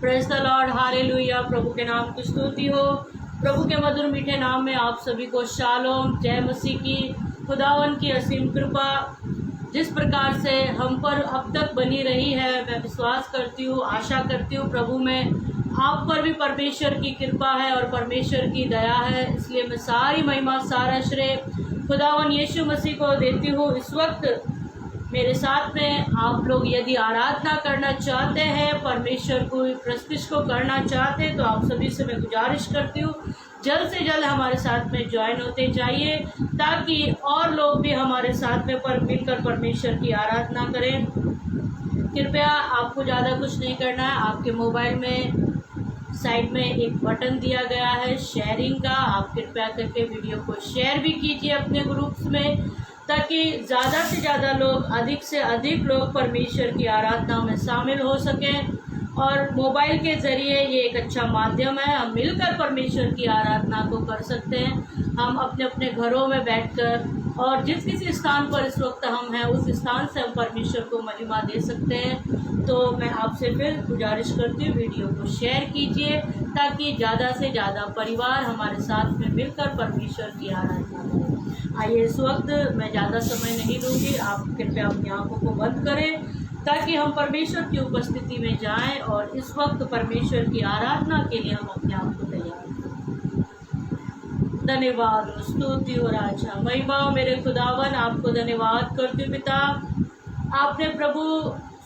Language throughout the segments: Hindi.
Praise the lord, hallelujah. प्रभु के नाम की स्तुति हो। प्रभु के मधुर मीठे नाम में आप सभी को शालोम, जय मसीह की। खुदावन की असीम कृपा जिस प्रकार से हम पर अब तक बनी रही है, मैं विश्वास करती हूँ, आशा करती हूँ प्रभु में आप पर भी परमेश्वर की कृपा है और परमेश्वर की दया है। इसलिए मैं सारी महिमा, सारा श्रेय खुदावन यीशु मसीह को देती हूँ। इस वक्त मेरे साथ में आप लोग यदि आराधना करना चाहते हैं, परमेश्वर को प्रस्तुत को करना चाहते हैं, तो आप सभी से मैं गुजारिश करती हूँ जल्द से जल्द हमारे साथ में ज्वाइन होते जाइए, ताकि और लोग भी हमारे साथ में मिलकर परमेश्वर की आराधना करें। कृपया आपको ज़्यादा कुछ नहीं करना है। आपके मोबाइल में साइड में एक बटन दिया गया है शेयरिंग का, आप कृपया करके वीडियो को शेयर भी कीजिए अपने ग्रुप्स में, ताकि ज़्यादा से ज़्यादा लोग, अधिक से अधिक लोग परमेश्वर की आराधना में शामिल हो सकें। और मोबाइल के ज़रिए ये एक अच्छा माध्यम है, हम मिलकर परमेश्वर की आराधना को कर सकते हैं। हम अपने अपने घरों में बैठकर और जिस किसी स्थान पर इस वक्त हम हैं, उस स्थान से हम परमेश्वर को महिमा दे सकते हैं। तो मैं आपसे फिर गुजारिश करती हूँ, वीडियो को शेयर कीजिए, ताकि ज़्यादा से ज़्यादा परिवार हमारे साथ में मिलकर परमेश्वर की आराधना करें। आइए, इस वक्त मैं ज़्यादा समय नहीं लूँगी, आप कृपया अपनी आँखों को बंद करें, ताकि हम परमेश्वर की उपस्थिति में जाएं और इस वक्त परमेश्वर की आराधना के लिए हम अपने आप को तैयार करें। धन्यवाद, स्तुति और आशा महिमा मेरे खुदावन, आपको धन्यवाद करती हूँ पिता। आपने प्रभु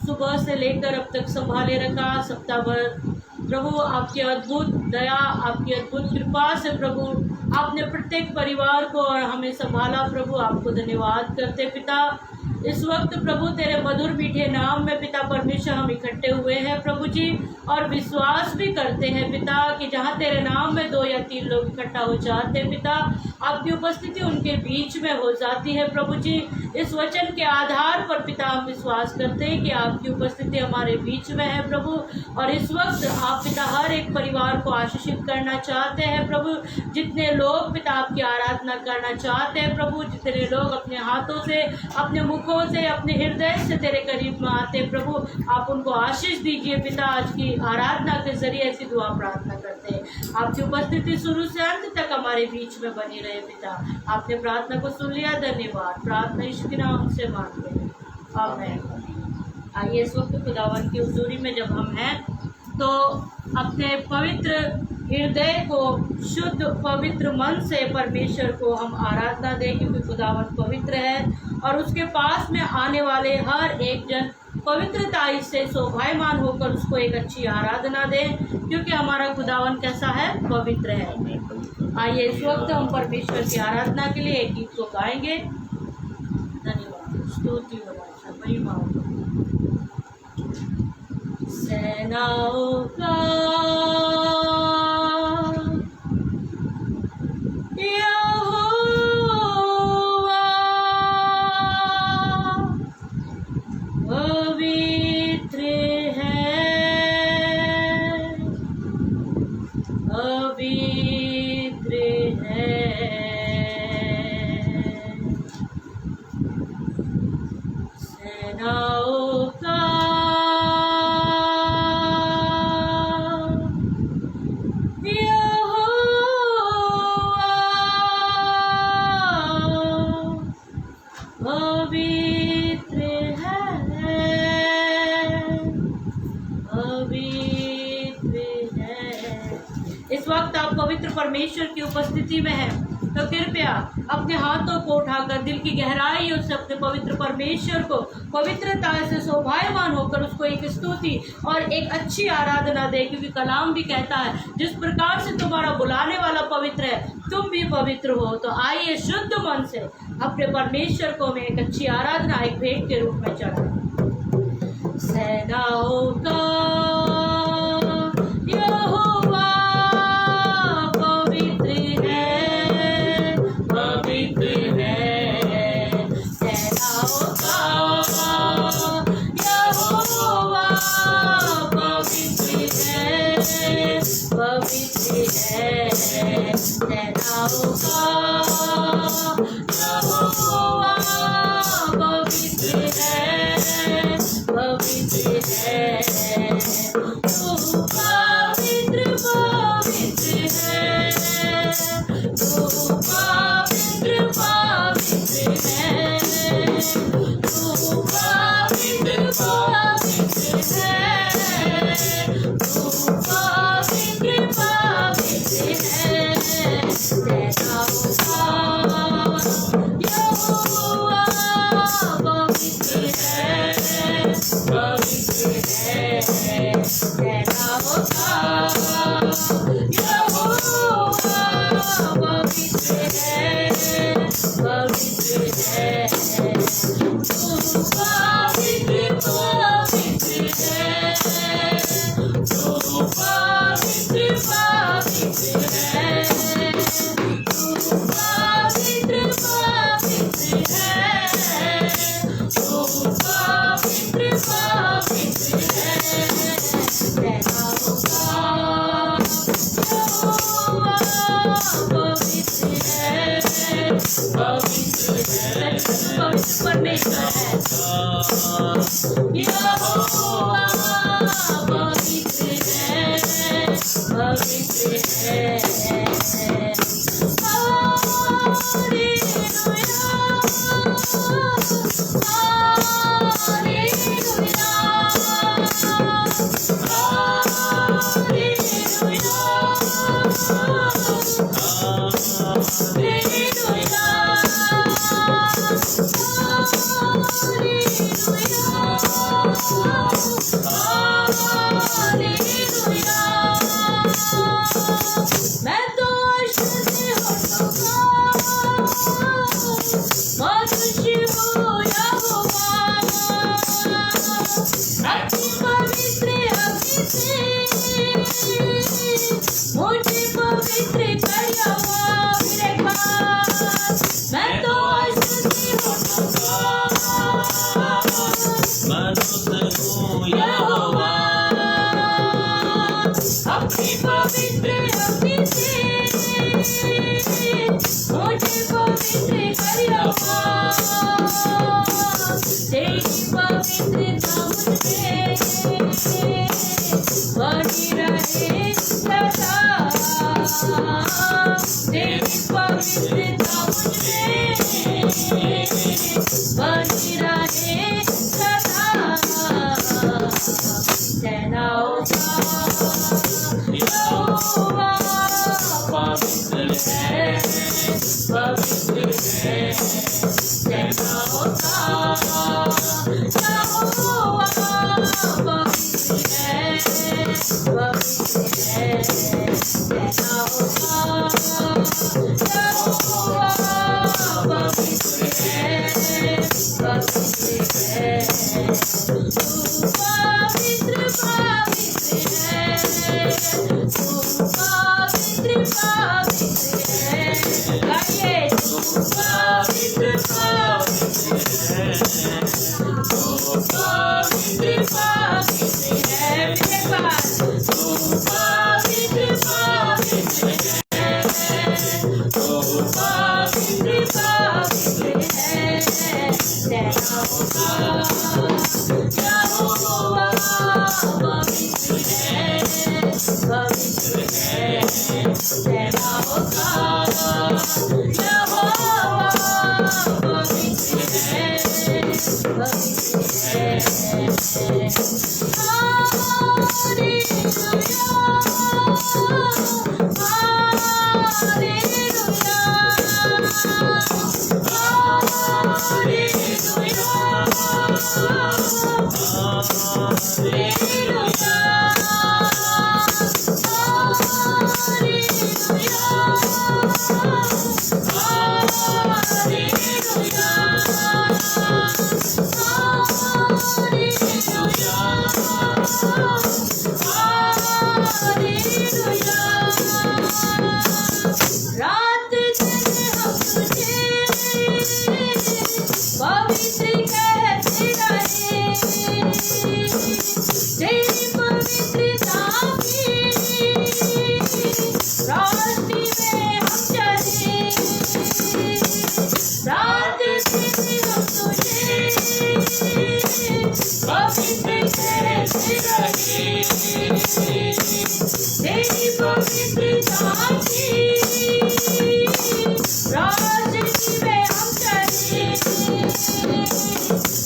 सुबह से लेकर अब तक संभाले रखा, सप्ताह भर प्रभु आपकी अद्भुत दया, आपकी अद्भुत कृपा से प्रभु आपने प्रत्येक परिवार को और हमें संभाला। प्रभु आपको धन्यवाद करते पिता। इस वक्त प्रभु तेरे मधुर मीठे नाम में पिता परमेश्वर हम इकट्ठे हुए हैं प्रभु जी, और विश्वास भी करते हैं पिता कि जहाँ तेरे नाम में 2 या 3 लोग इकट्ठा हो जाते हैं पिता, आपकी उपस्थिति उनके बीच में हो जाती है प्रभु जी। इस वचन के आधार पर पिता हम विश्वास करते हैं कि आपकी उपस्थिति हमारे बीच में है प्रभु, और इस वक्त आप पिता हर एक परिवार को आशीषित करना चाहते हैं प्रभु। जितने लोग पिता आपकी आराधना करना चाहते हैं प्रभु, जितने लोग अपने हाथों से, अपने मुखों से, अपने हृदय से तेरे करीब में आते हैं प्रभु, आप उनको आशीष दीजिए पिता। आज की आराधना के जरिए ऐसी दुआ प्रार्थना करते हैं, आपकी उपस्थिति शुरू से अंत तक हमारे बीच में बनी रहे पिता। आपने प्रार्थना को सुन लिया, धन्यवाद। प्रार्थना यीशु के नाम से मांगते हैं, आमीन। आइए, इस वक्त खुदावन की हुजूरी में जब हम हैं, तो अपने पवित्र हृदय को, शुद्ध पवित्र मन से परमेश्वर को हम आराधना दें, क्योंकि खुदावन पवित्र है और उसके पास में आने वाले हर एक जन पवित्रता से शोभायमान होकर उसको एक अच्छी आराधना दें, क्योंकि हमारा खुदावन कैसा है? पवित्र है। आइए, इस वक्त हम परमेश्वर की आराधना के लिए एक गीत को गाएंगे। धन्यवाद, स्तुति और आशा महिमा सेनाओं का पवित्र परमेश्वर की उपस्थिति में है, तो कृपया अपने हाथों को उठाकर दिल की गहराइयों से अपने पवित्र परमेश्वर को पवित्रता से शोभायमान होकर उसको एक स्तुति और एक अच्छी आराधना दे, क्योंकि कलाम भी कहता है जिस प्रकार से तुम्हारा बुलाने वाला पवित्र है, तुम भी पवित्र हो। तो आइए, शुद्ध मन से अपने परमेश्वर को मैं एक अच्छी आराधना, एक भेंट के रूप में चढ़ाऊं। सेनाओं का पवित्र है,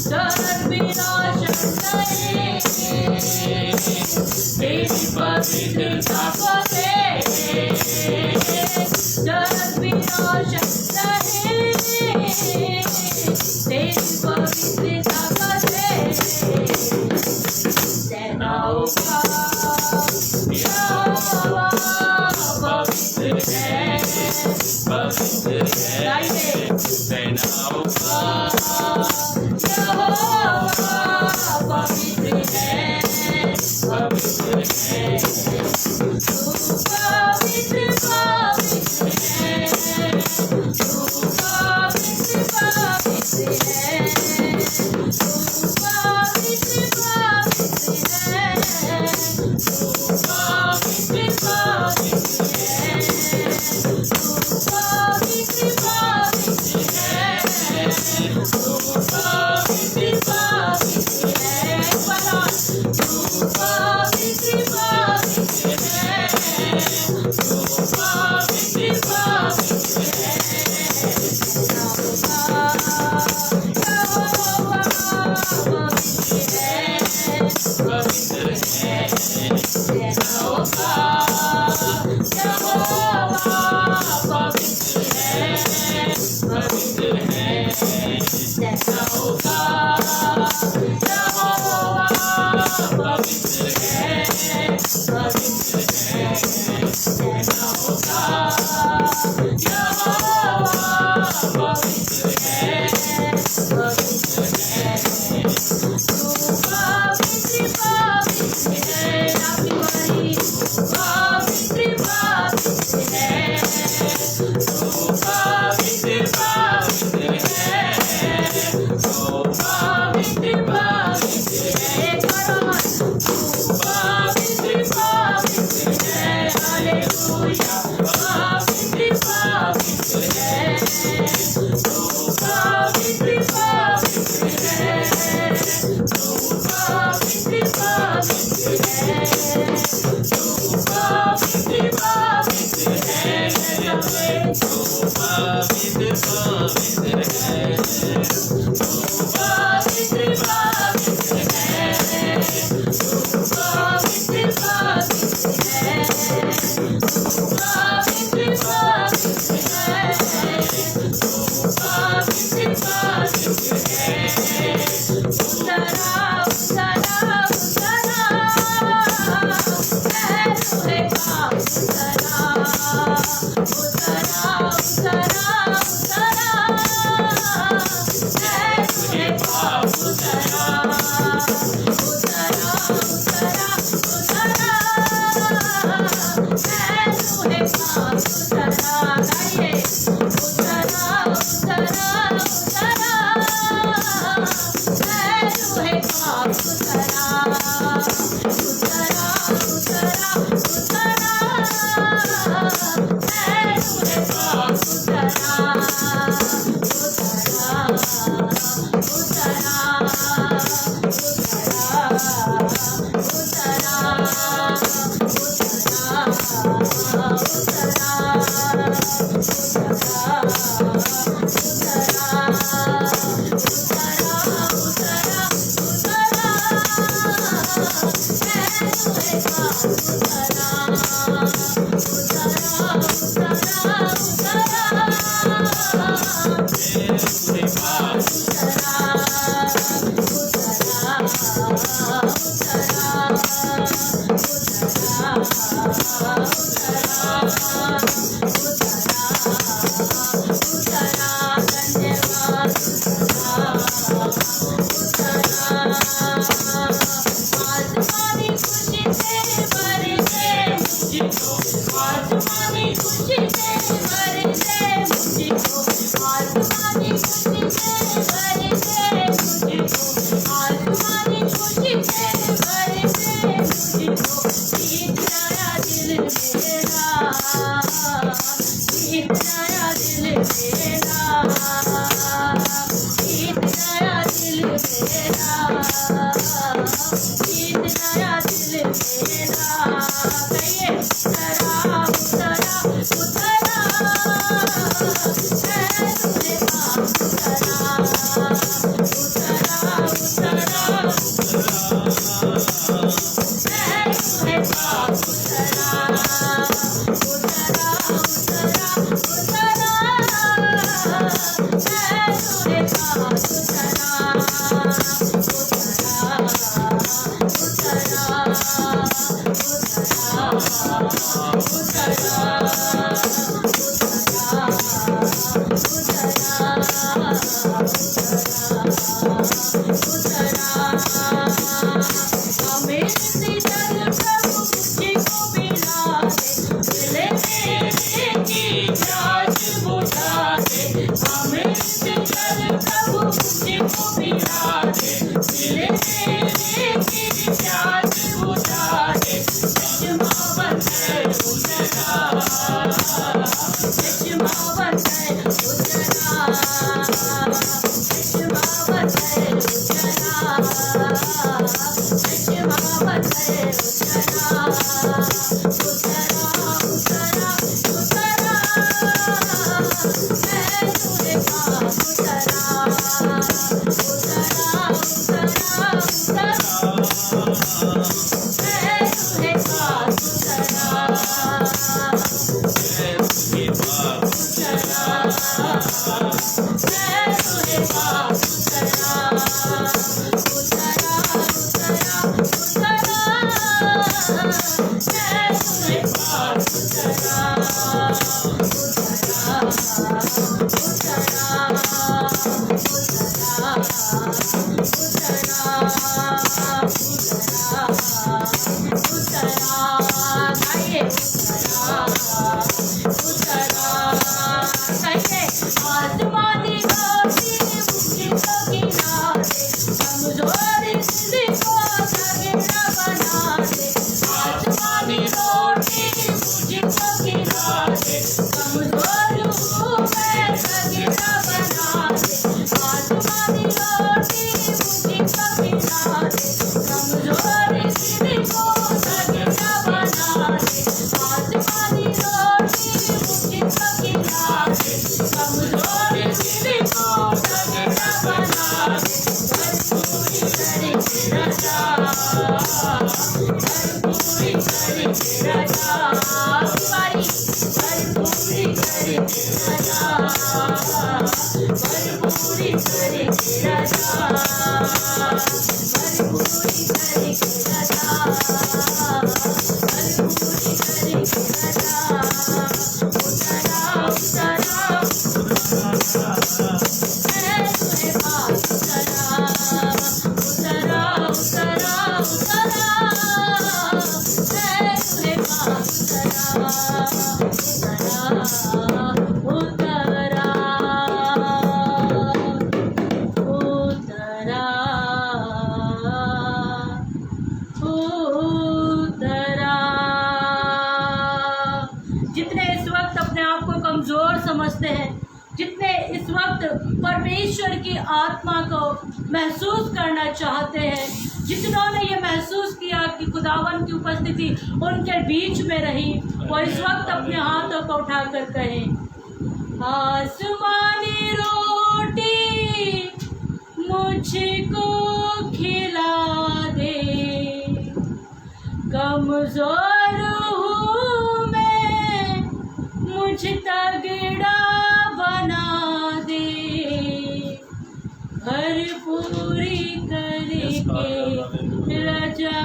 Sarvira Shanta पवित्रता को दे, जग भी रोशन रहे, तेरी पवित्रता को दे। सेनाओं का यहोवा पवित्र है, पवित्र है, सेनाओं का यहोवा पवित्र है, पवित्र है, तू पवित्र पवित्र है, तू पवित्र पवित्र है, तू पवित्र पवित्र है, तू पवित्र पवित्र है, तू पवित्र पवित्र है, तू पवित्र पवित्र है, बला तू पवित्र पवित्र है, तू पवित्र पवित्र है, यहोवा पवित्र है, पवित्र है, यहोवा पवित्र है, पवित्र है, यहोवा पवित्र है, पवित्र है, यहोवा पवित्र है, पवित्र है, तू पवित्र पवित्र है, आपकी बारी पवित्र पवित्र है, तू पवित्र पवित्र है, तू पवित्र पवित्र है, तू पवित्र पवित्र है, हालेलुया पवित्र पवित्र है, तू पवित्र पवित्र है, तू पवित्र पवित्र है, तू पवित्र पवित्र है, तू पवित्र पवित्र है, तू पवित्र पवित्र है, तू पवित्र पवित्र है, तू पवित्र पवित्र है, तू पवित्र पवित्र है, उतरा उतरा उतरा, ऐसे का उतरा, उतरा उतरा उतरा, ऐसे का उतरा, उतरा उतरा उतरा, ऐसे का उतरा, गाइए उतरा उतरा उतरा, ऐसे का उतरा, उतरा उतरा उतरा, ऐसे का उतरा, खुशी से राजा, बीमारी भरपूरी करके राजा, भरपूरी करके राजा, भरपूरी करके राजा, भरपूरी करके राजा, उतरा उतरा मैं तुझे पास उतरा, उतरा उतरा उतरा मैं तुझे पास उतरा, उतरा उतरा उतरा उतरा। जितने इस वक्त अपने आप को कमजोर समझते हैं, जितने इस वक्त परमेश्वर की आत्मा को महसूस करना चाहते हैं, जितनों ने ये महसूस किया कि खुदावन की उपस्थिति उनके बीच में रही, वो इस वक्त अपने हाथों को उठाकर कहें, आसमानी रोटी मुझको खिला दे, कमजोर हूँ मैं, मुझ तगड़ा बना दे, भरपूरी करके राजा,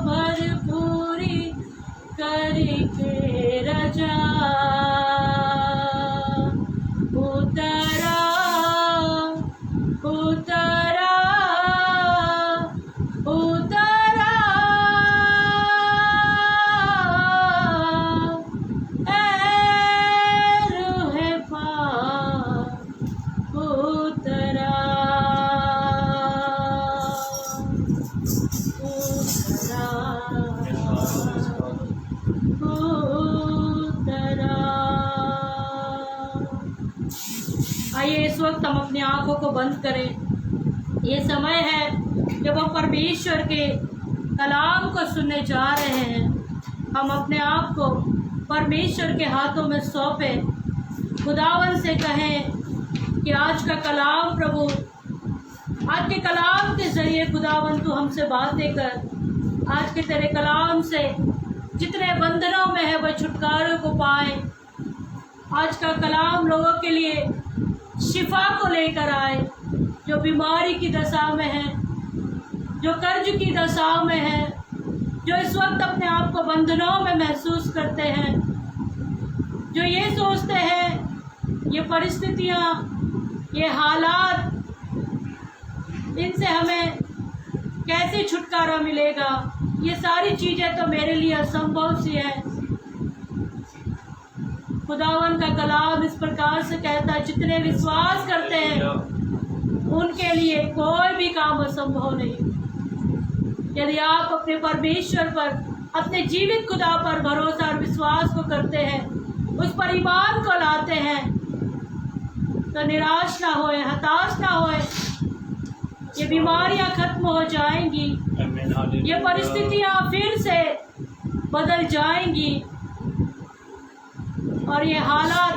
भरपूरी करके राजा, उतरा उतरा उतरा रूहे पाक उतरा उतरा उतरा। आइए इस वक्त हम अपनी आंखों को बंद करें। ये समय है जब हम परमेश्वर के कलाम को सुनने जा रहे हैं। हम अपने आप को परमेश्वर के हाथों में सौंपें, खुदावन से कहें कि आज का कलाम प्रभु, आज के कलाम के ज़रिए खुदावन तू हमसे बातें कर। आज के तेरे कलाम से जितने बंधनों में है वह छुटकारे को पाए। आज का कलाम लोगों के लिए शिफा को लेकर आए, जो बीमारी की दशा में है, जो कर्ज की दशा में है, जो इस वक्त अपने आप को बंधनों में महसूस करते हैं, जो ये सोचते हैं ये परिस्थितियाँ, ये हालात, इनसे हमें कैसे छुटकारा मिलेगा, ये सारी चीज़ें तो मेरे लिए असंभव सी है। खुदावन का कलाम इस प्रकार से कहता है, जितने विश्वास करते हैं उनके लिए कोई भी काम असंभव नहीं। यदि आप अपने परमेश्वर पर, अपने जीवित खुदा पर भरोसा और विश्वास को करते हैं, उस पर ईमान को लाते हैं, तो निराश ना होए, हताश ना होए। ये बीमारियां खत्म हो जाएंगी, ये परिस्थितियां फिर से बदल जाएंगी और ये हालात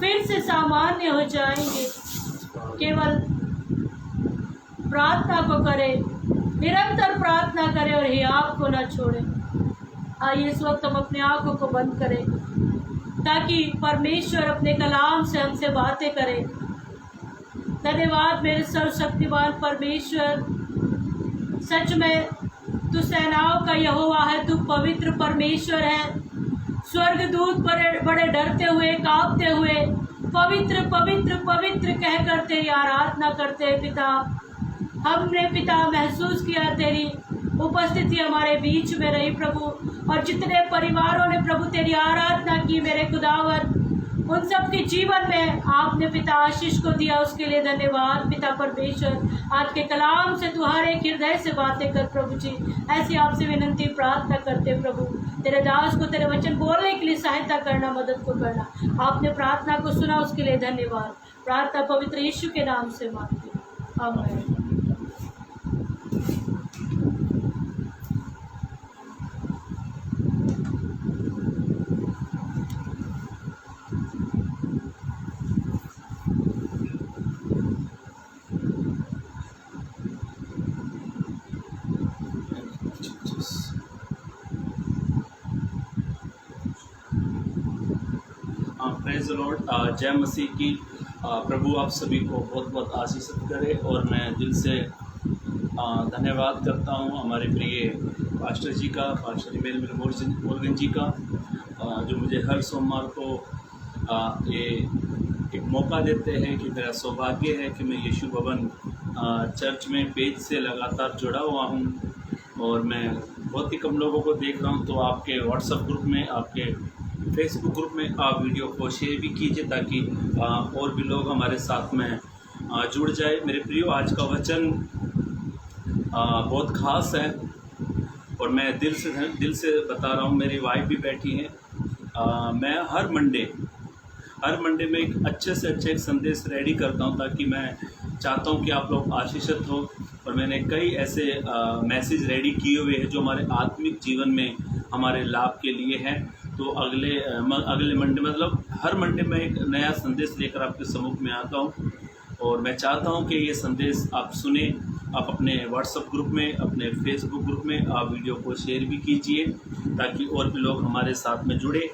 फिर से सामान्य हो जाएंगे। केवल प्रार्थना को करें, निरंतर प्रार्थना करें और हियाव को न छोड़ें। आइए इस वक्त हम अपने आंखों को बंद करें ताकि परमेश्वर अपने कलाम से हमसे बातें करे। धन्यवाद मेरे सर्वशक्तिमान परमेश्वर, सच में तू सेनाओं का यहोवा है, तू पवित्र परमेश्वर है। स्वर्गदूत बड़े डरते हुए, कांपते हुए पवित्र पवित्र पवित्र कहकर तेरी आराधना करते हैं। पिता, हमने पिता महसूस किया तेरी उपस्थिति हमारे बीच में रही प्रभु, और जितने परिवारों ने प्रभु तेरी आराधना की मेरे खुदावन, उन सब के जीवन में आपने पिता आशीष को दिया, उसके लिए धन्यवाद पिता परमेश्वर। आज के कलाम से तू हर एक हृदय से बातें कर प्रभु जी, ऐसी आपसे विनंती प्रार्थना करते प्रभु। तेरे दास को तेरे वचन बोलने के लिए सहायता करना, मदद को करना। आपने प्रार्थना को सुना, उसके लिए धन्यवाद। प्रार्थना पवित्र यीशु के नाम से मांगते हैं, आमीन। Praise the Lord. जय मसीह की। प्रभु आप सभी को बहुत बहुत आशीषित करे और मैं दिल से धन्यवाद करता हूँ हमारे प्रिय पास्टर जी का, पास्टर इमेल मोर्गन जी का, जो मुझे हर सोमवार को ये एक मौका देते हैं कि मेरा सौभाग्य है कि मैं यीशु भवन चर्च में पेज से लगातार जुड़ा हुआ हूँ और मैं बहुत ही कम लोगों को देख रहा हूँ। तो आपके व्हाट्सएप ग्रुप में, आपके फेसबुक ग्रुप में आप वीडियो को शेयर भी कीजिए ताकि और भी लोग हमारे साथ में जुड़ जाए। मेरे प्रियो, आज का वचन बहुत ख़ास है और मैं दिल से बता रहा हूँ। मेरी वाइफ भी बैठी है। मैं हर मंडे में एक अच्छे से अच्छे एक संदेश रेडी करता हूँ ताकि मैं चाहता हूँ कि आप लोग आशीषित हो। और मैंने कई ऐसे मैसेज रेडी किए हुए हैं जो हमारे आत्मिक जीवन में हमारे लाभ के लिए हैं। तो अगले मंडे, मतलब हर मंडे में एक नया संदेश लेकर आपके सम्मुख में आता हूँ और मैं चाहता हूँ कि ये संदेश आप सुने। आप अपने व्हाट्सएप ग्रुप में, अपने फेसबुक ग्रुप में आप वीडियो को शेयर भी कीजिए ताकि और भी लोग हमारे साथ में जुड़े।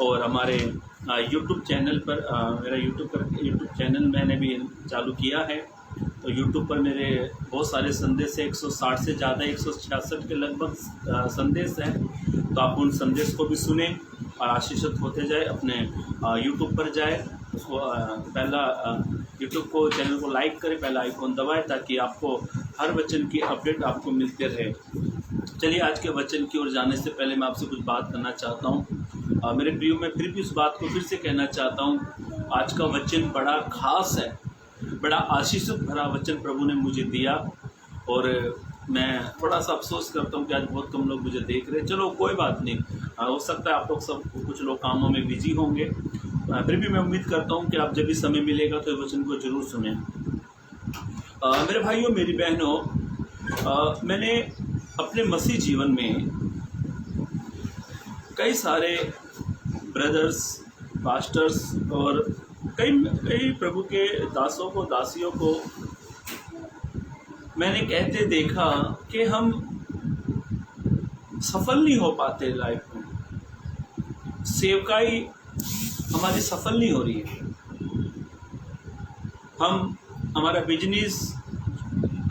और हमारे यूट्यूब चैनल पर, मेरा यूट्यूब चैनल मैंने भी चालू किया है। तो यूट्यूब पर मेरे बहुत सारे संदेश हैं, 160 से ज़्यादा, 166 के लगभग संदेश हैं। तो आप उन संदेश को भी सुने और आशीषित होते जाए। अपने यूट्यूब पर जाए, उसको पहला यूट्यूब को चैनल को लाइक करें, पहला आइकॉन दबाएं ताकि आपको हर वचन की अपडेट आपको मिलते रहे। चलिए, आज के वचन की ओर जाने से पहले मैं आपसे कुछ बात करना चाहता हूँ। मेरे प्रियो, मैं फिर भी उस बात को फिर से कहना चाहता हूँ। आज का वचन बड़ा खास है, बड़ा आशीषित भरा वचन प्रभु ने मुझे दिया और मैं थोड़ा सा अफसोस करता हूँ कि आज बहुत कम लोग मुझे देख रहे हैं। चलो कोई बात नहीं, हो सकता है आप लोग सब, कुछ लोग कामों में बिजी होंगे। फिर भी मैं उम्मीद करता हूँ कि आप जब भी समय मिलेगा तो वचन को जरूर सुनें। मेरे भाइयों, मेरी बहनों, मैंने अपने मसीह जीवन में कई सारे ब्रदर्स, पास्टर्स और कई प्रभु के दासों को, दासियों को मैंने कहते देखा कि हम सफल नहीं हो पाते लाइफ में, सेवकाई हमारी सफल नहीं हो रही है, हमारा बिजनेस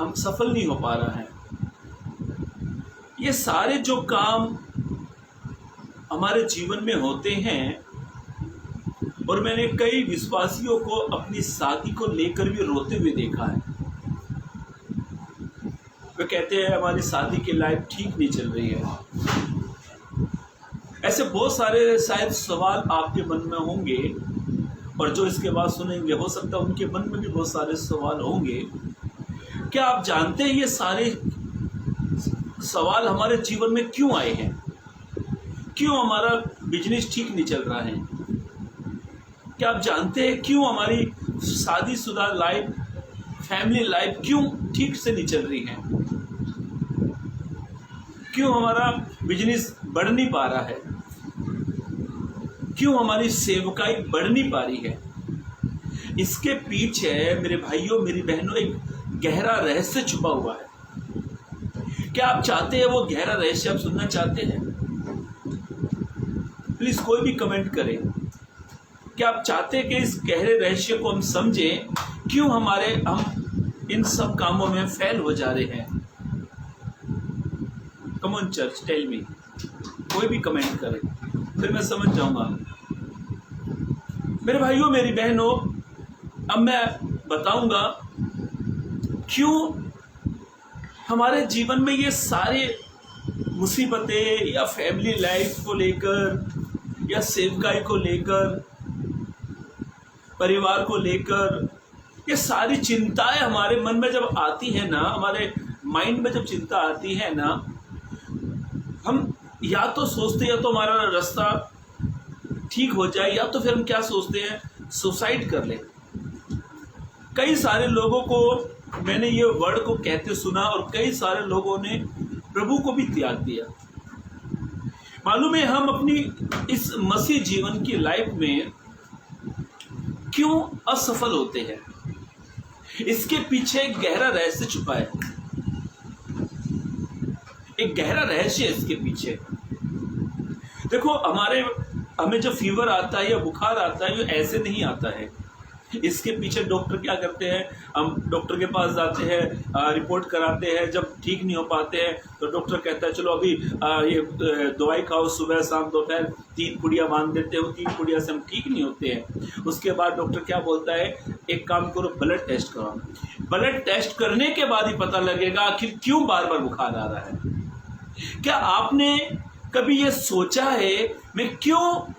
हम सफल नहीं हो पा रहा है। ये सारे जो काम हमारे जीवन में होते हैं, और मैंने कई विश्वासियों को अपनी शादी को लेकर भी रोते हुए देखा है। वे कहते हैं हमारी शादी की लाइफ ठीक नहीं चल रही है। ऐसे बहुत सारे शायद सवाल आपके मन में होंगे और जो इसके बाद सुनेंगे हो सकता है उनके मन में भी बहुत सारे सवाल होंगे। क्या आप जानते हैं ये सारे सवाल हमारे जीवन में क्यों आए हैं? क्यों हमारा बिजनेस ठीक नहीं चल रहा है? क्या आप जानते हैं क्यों हमारी शादीशुदा लाइफ, फैमिली लाइफ क्यों ठीक से नहीं चल रही है? क्यों हमारा बिजनेस बढ़ नहीं पा रहा है? क्यों हमारी सेवकाई बढ़ नहीं पा रही है? इसके पीछे मेरे भाइयों, मेरी बहनों, एक गहरा रहस्य छुपा हुआ है। क्या आप चाहते हैं वो गहरा रहस्य आप सुनना चाहते हैं? प्लीज कोई भी कमेंट करें। क्या आप चाहते हैं कि इस गहरे रहस्य को हम समझें, क्यों हम इन सब कामों में फेल हो जा रहे हैं? Come on church, tell me. कोई भी कमेंट करे फिर मैं समझ जाऊंगा। मेरे भाइयों, मेरी बहनों, अब मैं बताऊंगा क्यों हमारे जीवन में ये सारे मुसीबतें, या फैमिली लाइफ को लेकर, या सेवकाई को लेकर, परिवार को लेकर, ये सारी चिंताएं हमारे मन में जब आती है ना, हमारे माइंड में जब चिंता आती है ना, हम या तो सोचते हैं या तो हमारा रास्ता ठीक हो जाए, या तो फिर हम क्या सोचते हैं, सुसाइड कर लें। कई सारे लोगों को मैंने ये वर्ड को कहते सुना और कई सारे लोगों ने प्रभु को भी त्याग दिया। मालूम है, हम अपनी इस मसीह जीवन की लाइफ में क्यों असफल होते हैं? इसके पीछे एक गहरा रहस्य छुपा है, एक गहरा रहस्य है इसके पीछे। देखो, हमारे हमें जो फीवर आता है या बुखार आता है, ये ऐसे नहीं आता है। इसके पीछे डॉक्टर क्या करते हैं, हम डॉक्टर के पास जाते हैं, रिपोर्ट कराते हैं, जब ठीक नहीं हो पाते हैं तो डॉक्टर कहता है चलो अभी ये दवाई खाओ, सुबह शाम दोपहर 3 पुड़िया बांध देते हो, 3 पुड़िया से हम ठीक नहीं होते हैं। उसके बाद डॉक्टर क्या बोलता है, एक काम करो, ब्लड टेस्ट करो। ब्लड टेस्ट करने के बाद ही पता लगेगा आखिर क्यों बार बार बुखार आ रहा है। क्या आपने कभी ये सोचा है मैं क्यों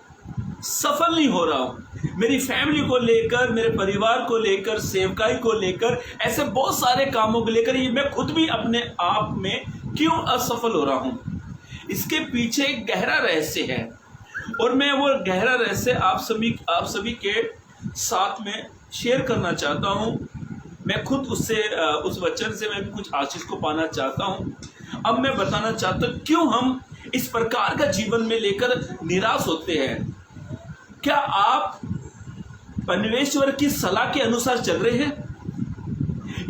सफल नहीं हो रहा हूं, मेरी फैमिली को लेकर, मेरे परिवार को लेकर, सेवकाई को लेकर, ऐसे बहुत सारे कामों को लेकर ये मैं खुद भी अपने आप में क्यों असफल हो रहा हूं। इसके पीछे एक गहरा रहस्य है और मैं वो गहरा रहस्य आप सभी के साथ में शेयर करना चाहता हूं। मैं खुद उससे उस वचन से मैं भी कुछ आशीष को पाना चाहता हूं। अब मैं बताना चाहता हूं क्यों हम इस प्रकार का जीवन में लेकर निराश होते हैं। क्या आप परमेश्वर की सलाह के अनुसार चल रहे हैं?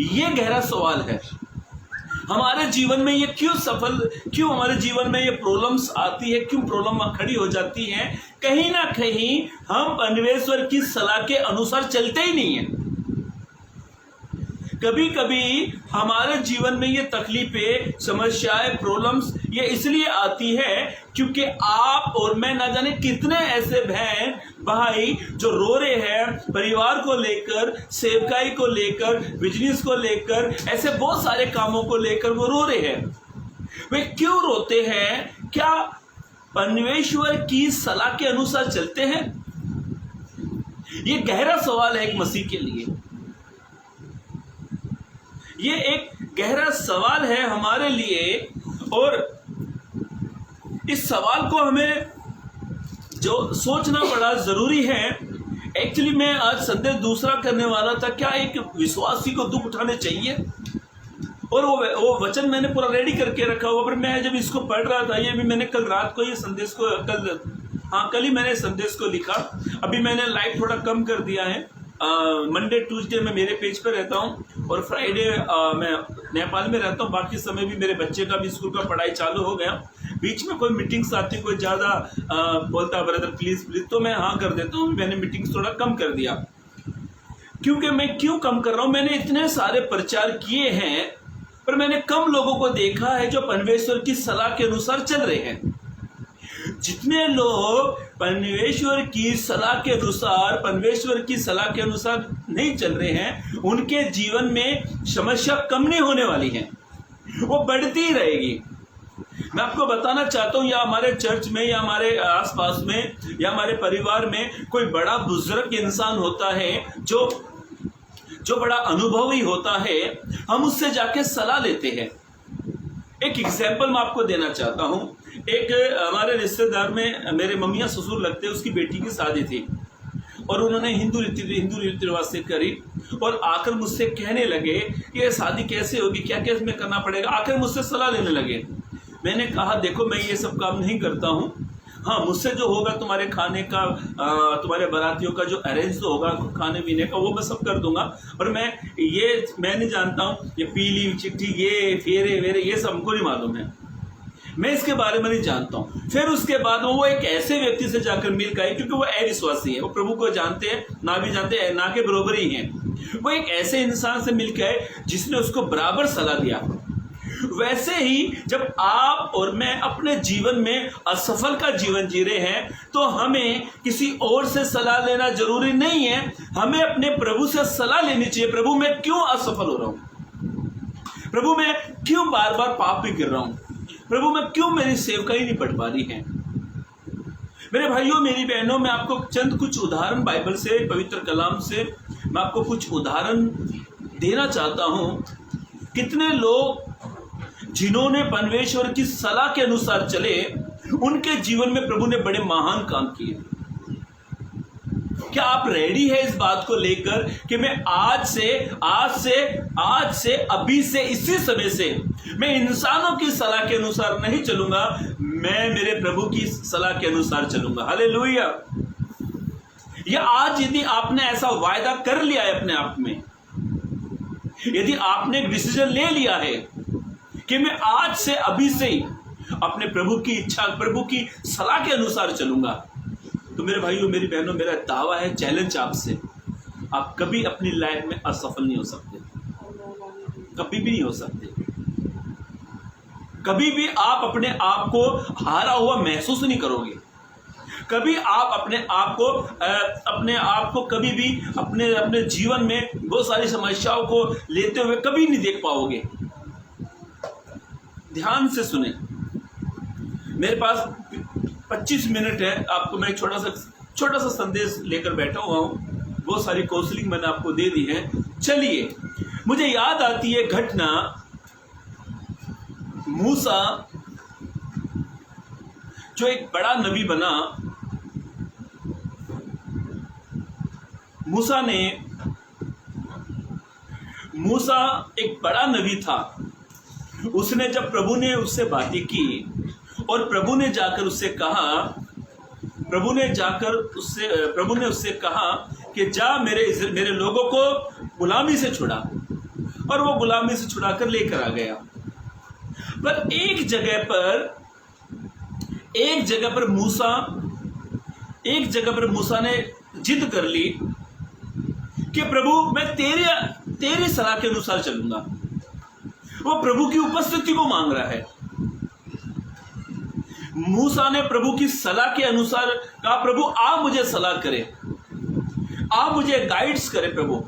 ये गहरा सवाल है। हमारे जीवन में ये क्यों हमारे जीवन में ये प्रॉब्लम्स आती है, क्यों प्रॉब्लम खड़ी हो जाती है? कहीं ना कहीं हम परमेश्वर की सलाह के अनुसार चलते ही नहीं हैं। कभी कभी हमारे जीवन में ये तकलीफें, समस्याएं, प्रॉब्लम्स ये इसलिए आती है क्योंकि आप और मैं ना जाने कितने ऐसे बहन भाई जो रो रहे हैं परिवार को लेकर, सेवकाई को लेकर, बिजनेस को लेकर, ऐसे बहुत सारे कामों को लेकर वो रो रहे हैं। वे क्यों रोते हैं? क्या परमेश्वर की सलाह के अनुसार चलते हैं? ये गहरा सवाल है एक मसीह के लिए। ये एक गहरा सवाल है हमारे लिए और इस सवाल को हमें जो सोचना बड़ा जरूरी है। एक्चुअली मैं आज संदेश दूसरा करने वाला था, क्या एक विश्वासी को दुख उठाने चाहिए, और वो वचन मैंने पूरा रेडी करके रखा हुआ। पर मैं जब इसको पढ़ रहा था, ये भी मैंने कल रात को ये संदेश को कल ही मैंने संदेश को लिखा। अभी मैंने लाइव थोड़ा कम कर दिया है। मंडे ट्यूसडे मैं मेरे पेज पर रहता हूँ और फ्राइडे मैं नेपाल में रहता हूँ। बाकी समय भी मेरे बच्चे का भी स्कूल का पढ़ाई चालू हो गया। बीच में कोई मीटिंग्स आती, कोई ज़्यादा बोलता ब्रदर प्लीज़ प्लीज़, तो मैं हाँ कर देता हूँ। मैंने मीटिंग्स थोड़ा कम कर दिया। क्योंकि मैं क्यों कम कर रहा हूँ, मैंने इतने सारे प्रचार किए हैं पर मैंने कम लोगों को देखा है जो परमेश्वर की सलाह के अनुसार चल रहे हैं। जितने लोग परमेश्वर की सलाह के अनुसार, परमेश्वर की सलाह के अनुसार नहीं चल रहे हैं, उनके जीवन में समस्या कम नहीं होने वाली है, वो बढ़ती ही रहेगी। मैं आपको बताना चाहता हूँ, या हमारे चर्च में या हमारे आसपास में या हमारे परिवार में कोई बड़ा बुजुर्ग इंसान होता है जो बड़ा अनुभवी होता है, हम उससे जाके सलाह लेते हैं। एक एग्जाम्पल मैं आपको देना चाहता हूँ। एक हमारे रिश्तेदार में मेरे मम्मियाँ ससुर लगते, उसकी बेटी की शादी थी और उन्होंने हिंदू रीति रिवाज से करी और आकर मुझसे कहने लगे ये शादी कैसे होगी, क्या क्या इसमें करना पड़ेगा। आकर मुझसे सलाह लेने लगे। मैंने कहा देखो मैं ये सब काम नहीं करता हूँ, हाँ मुझसे जो होगा तुम्हारे खाने का, तुम्हारे बारातियों का जो अरेंज तो होगा खाने पीने का, वो मैं सब कर दूंगा। और मैं नहीं जानता हूँ ये पीली चिट्ठी, ये फेरे वेरे, ये सब हमको नहीं मालूम है, मैं इसके बारे में नहीं जानता हूँ। फिर उसके बाद वो एक ऐसे व्यक्ति से जाकर मिल गए, क्योंकि वो अविश्वासी है, वो प्रभु को जानते हैं ना भी जानते हैं, ना के बराबर ही हैं। वो एक ऐसे इंसान से मिल गए जिसने उसको बराबर सलाह दिया। वैसे ही जब आप और मैं अपने जीवन में असफल का जीवन जी रहे हैं तो हमें किसी और से सलाह लेना जरूरी नहीं है, हमें अपने प्रभु से सलाह लेनी चाहिए। प्रभु मैं क्यों असफल हो रहा हूं, प्रभु मैं क्यों बार बार पाप में गिर रहा हूं, प्रभु मैं क्यों मेरी सेवकाई नहीं बढ़ पा रही है। मेरे भाइयों मेरी बहनों, मैं आपको चंद कुछ उदाहरण बाइबल से, पवित्र कलाम से मैं आपको कुछ उदाहरण देना चाहता हूं। कितने लोग जिन्होंने परमेश्वर की सलाह के अनुसार चले, उनके जीवन में प्रभु ने बड़े महान काम किए। क्या आप रेडी है इस बात को लेकर कि मैं आज से अभी से इसी समय से मैं इंसानों की सलाह के अनुसार नहीं चलूंगा, मैं मेरे प्रभु की सलाह के अनुसार चलूंगा। हालेलुया। या आज यदि आपने ऐसा वायदा कर लिया है अपने आप में, यदि आपने एक डिसीजन ले लिया है कि मैं आज से अभी से ही अपने प्रभु की इच्छा, प्रभु की सलाह के अनुसार चलूंगा, तो मेरे भाइयों, मेरी बहनों, मेरा दावा है, चैलेंज आपसे, आप कभी अपनी लाइफ में असफल नहीं हो सकते, कभी भी नहीं हो सकते। कभी भी आप अपने आप को हारा हुआ महसूस नहीं करोगे। कभी आप अपने आप को कभी भी अपने जीवन में बहुत सारी समस्याओं को लेते हुए कभी नहीं देख पाओगे। ध्यान से सुने, मेरे पास 25 मिनट है, आपको मैं छोटा सा संदेश लेकर बैठा हुआ हूं। बहुत सारी काउंसलिंग मैंने आपको दे दी है। चलिए, मुझे याद आती है घटना, मूसा जो एक बड़ा नबी बना, मूसा एक बड़ा नबी था। उसने जब प्रभु ने उससे बातें की और प्रभु ने उससे कहा कि जा मेरे लोगों को गुलामी से छुड़ा, और वो गुलामी से छुड़ाकर लेकर आ गया। पर एक जगह पर मूसा ने जिद कर ली कि प्रभु मैं तेरी सलाह के अनुसार चलूंगा। वो प्रभु की उपस्थिति को मांग रहा है। मूसा ने प्रभु की सलाह के अनुसार कहा, प्रभु आप मुझे सलाह करें, आप मुझे गाइड्स करें प्रभु,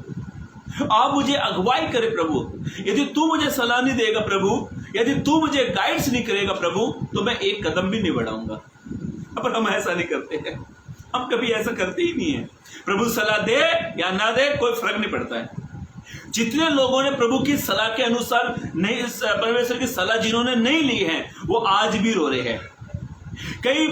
आप मुझे अगुवाई करें प्रभु। यदि तू मुझे सलाह नहीं देगा प्रभु, यदि तू मुझे गाइड्स नहीं करेगा प्रभु, तो मैं एक कदम भी नहीं बढ़ाऊंगा। पर हम ऐसा नहीं करते हैं, हम कभी ऐसा करते ही नहीं है। प्रभु सलाह दे या ना दे कोई फर्क नहीं पड़ता है। जितने लोगों ने प्रभु की सलाह के अनुसार नहीं, परमेश्वर की सलाह जिन्होंने नहीं ली है, वो आज भी रो रहे हैं। कई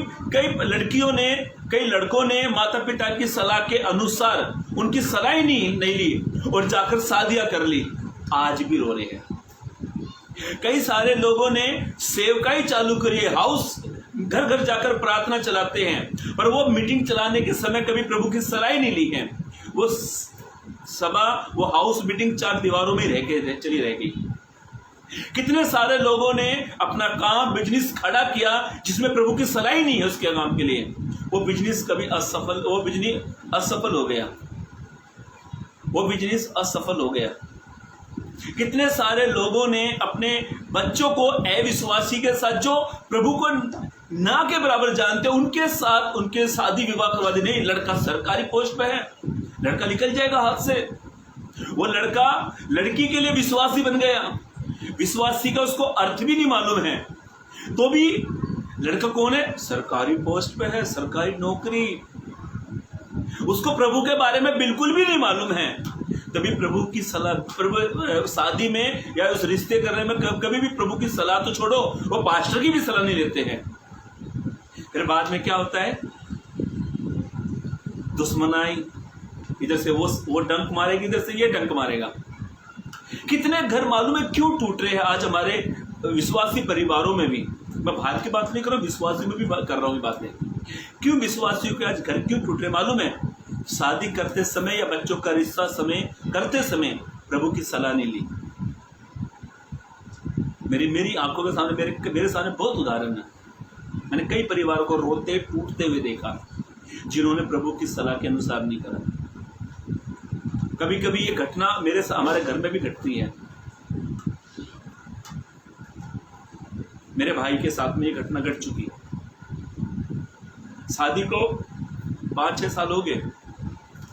लड़कों ने माता पिता की सलाह के अनुसार उनकी सलाह ही नहीं ली और जाकर शादियां कर ली, आज भी रो रहे हैं। कई सारे लोगों ने सेवकाई चालू करी है, घर घर जाकर प्रार्थना चलाते हैं, पर वो मीटिंग चलाने के समय कभी प्रभु की सलाह ही नहीं ली है। वो हाउस मीटिंग 4 दीवारों में चली रह गई। कितने सारे लोगों ने अपना काम, बिजनेस खड़ा किया जिसमें प्रभु की सलाह ही नहीं है उसके काम के लिए, वो बिजनेस असफल हो गया। कितने सारे लोगों ने अपने बच्चों को अविश्वासी के साथ, जो प्रभु को ना के बराबर जानते, उनके साथ उनके शादी विवाह करवा दी। नहीं, लड़का सरकारी पोस्ट पे है, लड़का निकल जाएगा हाथ से। वो लड़का लड़की के लिए विश्वासी बन गया, विश्वासी का उसको अर्थ भी नहीं मालूम है, तो भी लड़का कौन है? सरकारी पोस्ट पे है, सरकारी नौकरी, उसको प्रभु के बारे में बिल्कुल भी नहीं मालूम है। तभी प्रभु की सलाह, शादी में या उस रिश्ते करने में कभी भी प्रभु की सलाह तो छोड़ो, वो पास्टर की भी सलाह नहीं लेते हैं। फिर बाद में क्या होता है? दुश्मनाई, इधर से वो डंक मारेगी, इधर से ये डंक मारेगा। कितने घर मालूम है क्यों टूट रहे हैं आज हमारे विश्वासी परिवारों में भी। मैं बाहर की बात नहीं कर रहा हूँ, विश्वासी में भी कर रहा हूँ बातें। क्यों विश्वासियों के आज घर क्यों टूट रहे मालूम है? शादी करते समय या बच्चों का रिश्ता करते समय प्रभु की सलाह नहीं ली। मेरी आंखों के सामने, मेरे सामने बहुत उदाहरण है। मैंने कई परिवारों को रोते टूटते हुए देखा जिन्होंने प्रभु की सलाह के अनुसार नहीं करा। कभी कभी ये घटना हमारे घर में भी घटती है। मेरे भाई के साथ में ये घटना घट चुकी है। शादी को 5-6 साल हो गए,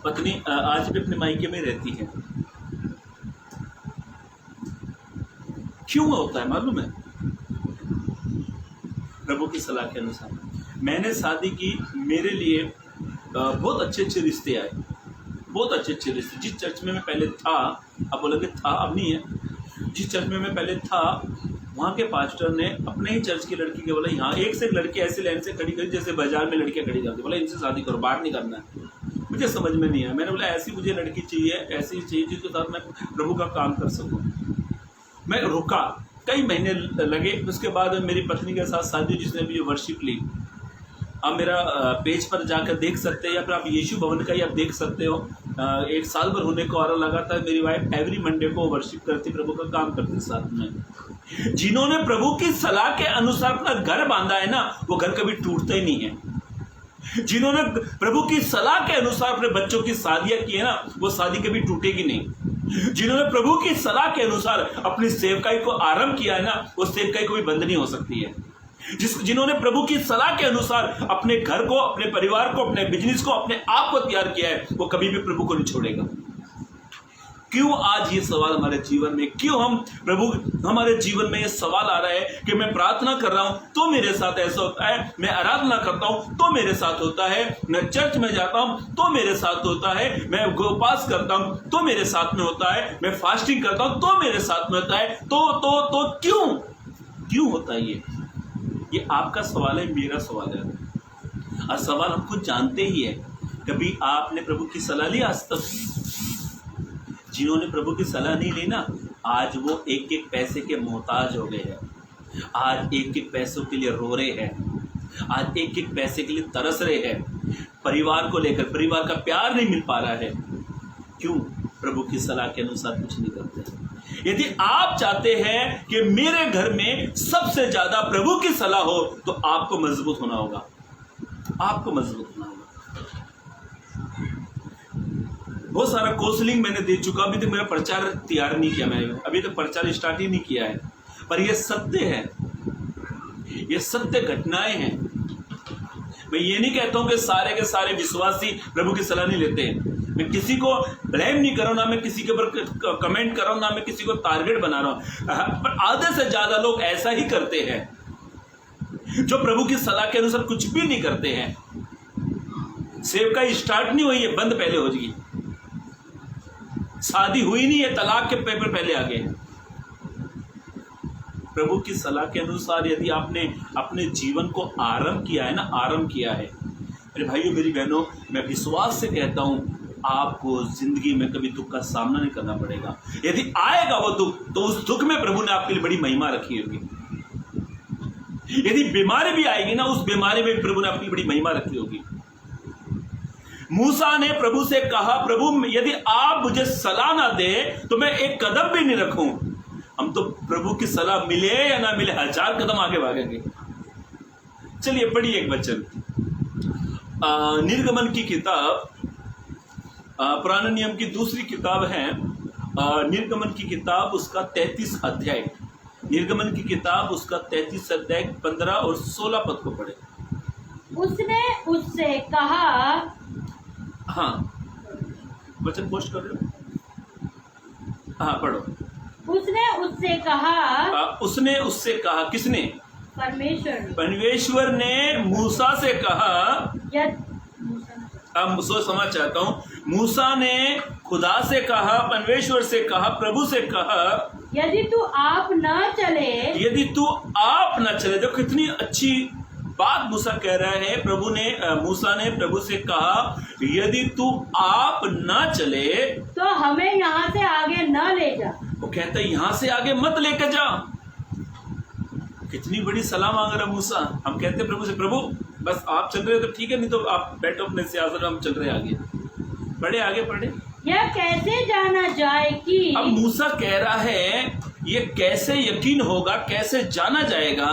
पत्नी आज भी अपने मायके में रहती है। क्यों होता है मालूम है? प्रभु की सलाह के अनुसार। मैंने शादी की, मेरे लिए बहुत अच्छे रिश्ते आए, बहुत अच्छे रिश्ते। जिस चर्च में मैं पहले था, अब बोलोगे था, अब नहीं है, जिस चर्च में मैं पहले था वहाँ के पास्टर ने अपने ही चर्च की लड़की के बोला, यहाँ एक से एक लड़की ऐसी लाइन से खड़ी करी जैसे बाजार में लड़कियाँ खड़ी जाती, बोला इनसे शादी करो, बात नहीं करना है। मुझे समझ में नहीं आया। मैंने बोला ऐसी मुझे लड़की चाहिए, ऐसी चाहिए जिसके साथ मैं प्रभु का काम कर सकूँ। मैं रुका, कई महीने लगे। उसके बाद मेरी पत्नी के साथ शादी, जिसने भी वर्शिप ली। आप मेरा पेज पर जाकर देख सकते हैं, या फिर आप यीशु भवन का ही आप देख सकते हो। 1 साल भर होने को आ रहा लगातार मेरी वाइफ एवरी मंडे को वर्शिप करती, प्रभु का काम करती साथ में। जिन्होंने प्रभु की सलाह के अनुसार अपना घर बांधा है ना, वो घर कभी टूटता ही नहीं है। जिन्होंने प्रभु की सलाह के अनुसार अपने बच्चों की शादियां की है ना, वो शादी कभी टूटेगी नहीं। जिन्होंने प्रभु की सलाह के अनुसार अपनी सेवकाई को आरंभ किया है ना, वो सेवकाई को भी बंद नहीं हो सकती है। जिन्होंने प्रभु की सलाह के अनुसार अपने घर को, अपने परिवार को, अपने बिजनेस को, अपने आप को तैयार किया है, वो कभी भी प्रभु को नहीं छोड़ेगा। क्यों आज ये सवाल हमारे जीवन में, क्यों हम प्रभु हमारे जीवन में ये सवाल आ रहा है कि मैं प्रार्थना कर रहा हूं तो मेरे साथ ऐसा होता है, मैं आराधना करता हूं तो मेरे साथ होता है, मैं चर्च में जाता हूं तो मेरे साथ होता है, मैं उपवास करता हूं तो मेरे साथ में होता है, मैं फास्टिंग करता हूं तो मेरे साथ में होता है, तो क्यों होता है ये आपका सवाल है, मेरा सवाल है। और सवाल हम खुद जानते ही है। कभी आपने प्रभु की सलाह ली आज तक? जिन्होंने प्रभु की सलाह नहीं ली ना, आज वो एक एक पैसे के मोहताज हो गए हैं। आज एक एक पैसों के लिए रो रहे हैं, आज एक एक पैसे के लिए तरस रहे हैं। परिवार को लेकर परिवार का प्यार नहीं मिल पा रहा है। क्यों? प्रभु की सलाह के अनुसार कुछ नहीं करते। यदि आप चाहते हैं कि मेरे घर में सबसे ज्यादा प्रभु की सलाह हो, तो आपको मजबूत होना होगा, आपको मजबूत होना होगा। बहुत सारा काउंसलिंग मैंने दे चुका, अभी तक मेरा प्रचार तैयार नहीं किया, मैंने अभी तक प्रचार स्टार्ट ही नहीं किया है। पर ये सत्य है, ये सत्य घटनाएं हैं। मैं ये नहीं कहता हूं कि सारे के सारे विश्वासी प्रभु की सलाह नहीं लेते। मैं किसी को ब्लेम नहीं कर रहा हूं, ना मैं किसी के ऊपर कमेंट कर रहा हूं, ना मैं किसी को टारगेट बना रहा हूं। पर आधे से ज्यादा लोग ऐसा ही करते हैं जो प्रभु की सलाह के अनुसार कुछ भी नहीं करते हैं। सेवकाई स्टार्ट नहीं हुई है, बंद पहले हो जाएगी। शादी हुई नहीं है, तलाक के पेपर पहले आ गए। प्रभु की सलाह के अनुसार यदि आपने अपने जीवन को आरंभ किया है ना, आरंभ किया है, मेरे भाइयों मेरी बहनों, मैं विश्वास से कहता हूं, आपको जिंदगी में कभी दुख का सामना नहीं करना पड़ेगा। यदि आएगा वो दुख, तो उस दुख में प्रभु ने आपके लिए बड़ी महिमा रखी होगी। यदि बीमारी भी आएगी ना, उस बीमारी में प्रभु ने अपनी बड़ी महिमा रखी होगी। मूसा ने प्रभु से कहा, प्रभु यदि आप मुझे सलाह ना दे तो मैं एक कदम भी नहीं रखूं। हम तो प्रभु की सलाह मिले या ना मिले 1000 कदम आगे भागेंगे। चलिए पढ़िए एक वचन, निर्गमन की किताब, पुराने नियम की दूसरी किताब है, निर्गमन की किताब उसका 33 अध्याय, निर्गमन की किताब उसका 33 अध्याय 15 और 16 पद को पढ़े। उसने उससे कहा, हाँ वचन पोस्ट कर रहे हो, हाँ पढ़ो। उसने उससे कहा, उसने उससे कहा, किसने? परमेश्वर ने मूसा से कहा। समझ चाहता हूँ, मूसा ने खुदा से कहा, परमेश्वर से कहा, प्रभु से कहा, यदि तू आप न चले, यदि तू आप न चले। देखो कितनी अच्छी बात मूसा कह रहा है। मूसा ने प्रभु से कहा, यदि तू आप न चले तो हमें यहाँ से आगे न ले जा। वो कहता है यहां से आगे मत लेकर जा। कितनी बड़ी सलाह मांग रहा मूसा। हम कहते हैं प्रभु से, प्रभु बस आप चल रहे हो तो ठीक है, नहीं तो आप बैठो अपने सियासत, हम चल रहे आगे। पढ़े आगे पढ़े। यह कैसे जाना जाए कि, अब मूसा कह रहा है ये कैसे यकीन होगा, कैसे जाना जाएगा?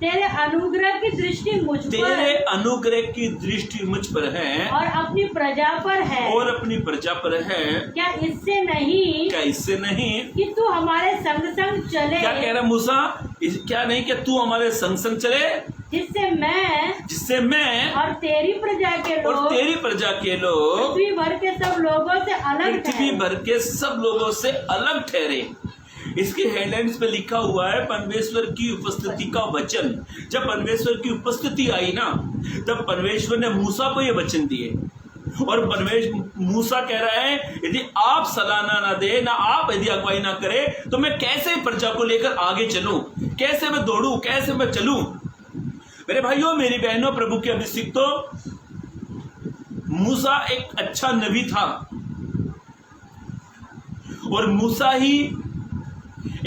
तेरे अनुग्रह की दृष्टि मुझ पर, तेरे अनुग्रह की दृष्टि मुझ पर है, और अपनी प्रजा पर है, और अपनी प्रजा पर है। क्या इससे नहीं, क्या इससे नहीं कि तू हमारे संग संग चले? क्या कह रहा मूसा? क्या नहीं कि तू हमारे संग संग चले, जिससे मैं और तेरी प्रजा के लोग पृथ्वी भर के सब लोगों से अलग, पृथ्वी भर के सब लोगों से अलग ठहरे। इसके हेडलाइंस पे लिखा हुआ है परमेश्वर की उपस्थिति का वचन। जब परमेश्वर की उपस्थिति आई ना, तब परमेश्वर ने मूसा को ये वचन दिए। और मूसा कह रहा है, यदि आप सलाह ना दे, ना आप यदि अगुवाई ना करे, तो मैं कैसे प्रजा को लेकर आगे चलूं, कैसे मैं दौड़ूं, कैसे मैं चलूं? मेरे भाइयों मेरी बहनों, प्रभु के अभिषिक्तों, मूसा एक अच्छा नबी था, और मूसा ही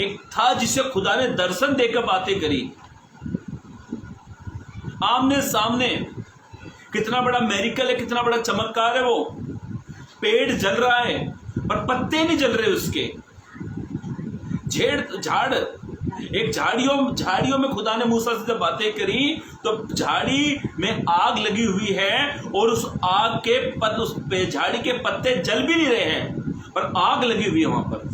एक था जिसे खुदा ने दर्शन देकर बातें करी, आमने सामने। कितना बड़ा मेरिकल है, कितना बड़ा चमत्कार है। वो पेड़ जल रहा है पर पत्ते नहीं जल रहे उसके, झाड़ एक झाड़ियों में खुदा ने मूसा से जब बातें करी तो झाड़ी में आग लगी हुई है और उस आग के उस झाड़ी के पत्ते जल भी नहीं रहे हैं पर आग लगी हुई है वहां पर।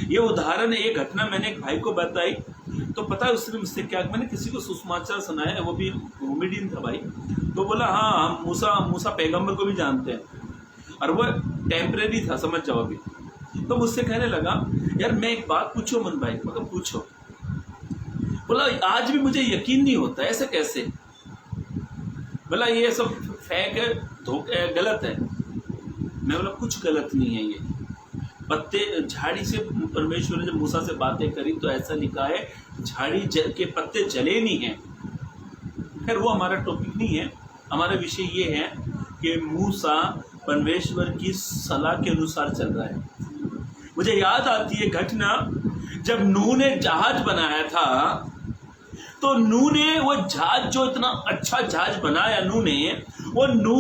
ये उदाहरण, एक घटना मैंने एक भाई को बताई तो पता है उसने मुझसे क्या, मैंने किसी को सुसमाचार सुनाया, वो भी कॉमेडियन था भाई, तो बोला हाँ हम मूसा पैगंबर को भी जानते हैं और वो टेम्परेरी था, समझ जाओ अभी। तो मुझसे कहने लगा यार मैं एक बात पूछो मन भाई, मतलब पूछो। बोला आज भी मुझे यकीन नहीं होता, ऐसे कैसे? बोला ये सब फेक है, धोखा है, गलत है। मैं बोला कुछ गलत नहीं है, ये पत्ते झाड़ी से परमेश्वर ने जब मूसा से बातें करी तो ऐसा लिखा है झाड़ी के पत्ते जले नहीं हैं। खैर वो हमारा टॉपिक नहीं है, हमारा विषय ये है कि मूसा परमेश्वर की सलाह के अनुसार चल रहा है। मुझे याद आती है घटना जब नूह ने जहाज बनाया था, तो नूह ने वो जहाज, जो इतना अच्छा जहाज बनाया नूह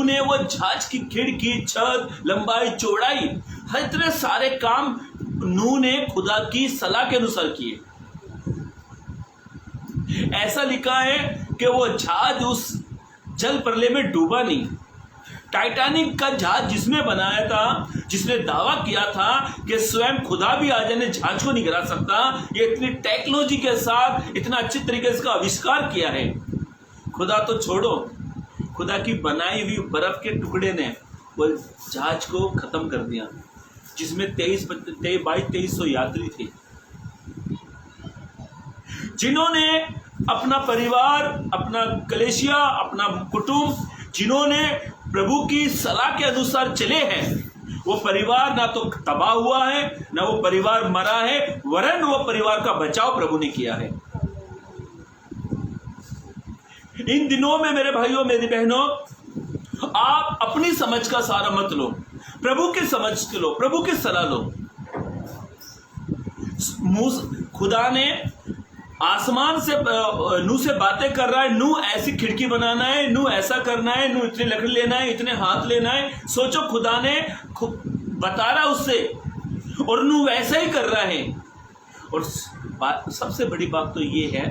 ने वो जहाज की खिड़की, छत, लंबाई, चौड़ाई, हर इतने सारे काम नूह ने खुदा की सलाह के अनुसार किए। ऐसा लिखा है कि वो जहाज उस जल प्रलय में डूबा नहीं। टाइटैनिक का जहाज जिसने बनाया था, जिसने दावा किया था कि स्वयं खुदा भी आ जाने जहाज को नहीं गिरा सकता, ये इतनी टेक्नोलॉजी के साथ इतना अच्छी तरीके से इसका आविष्कार किया है। खुदा तो छोड़ो, खुदा की बनाई हुई बर्फ के टुकड़े ने वो जहाज को खत्म कर दिया, जिसमें 2300 यात्री थे, जिन्होंने अपना परिवार, अपना कलेशिया, अपना कुटुंब, जिन्होंने प्रभु की सलाह के अनुसार चले हैं, वो परिवार ना तो तबाह हुआ है, ना वो परिवार मरा है, वरन वो परिवार का बचाव प्रभु ने किया है। इन दिनों में मेरे भाइयों, मेरी बहनों, आप अपनी समझ का सहारा मत लो, प्रभु की समझ के लो, प्रभु की सलाह लो। खुदा ने आसमान से नूह से बातें कर रहा है, नूह ऐसी खिड़की बनाना है, नूह ऐसा करना है, नूह इतनी लकड़ी लेना है, इतने हाथ लेना है। सोचो खुदा ने बता रहा उससे और नूह वैसा ही कर रहा है। और सबसे बड़ी बात तो ये है,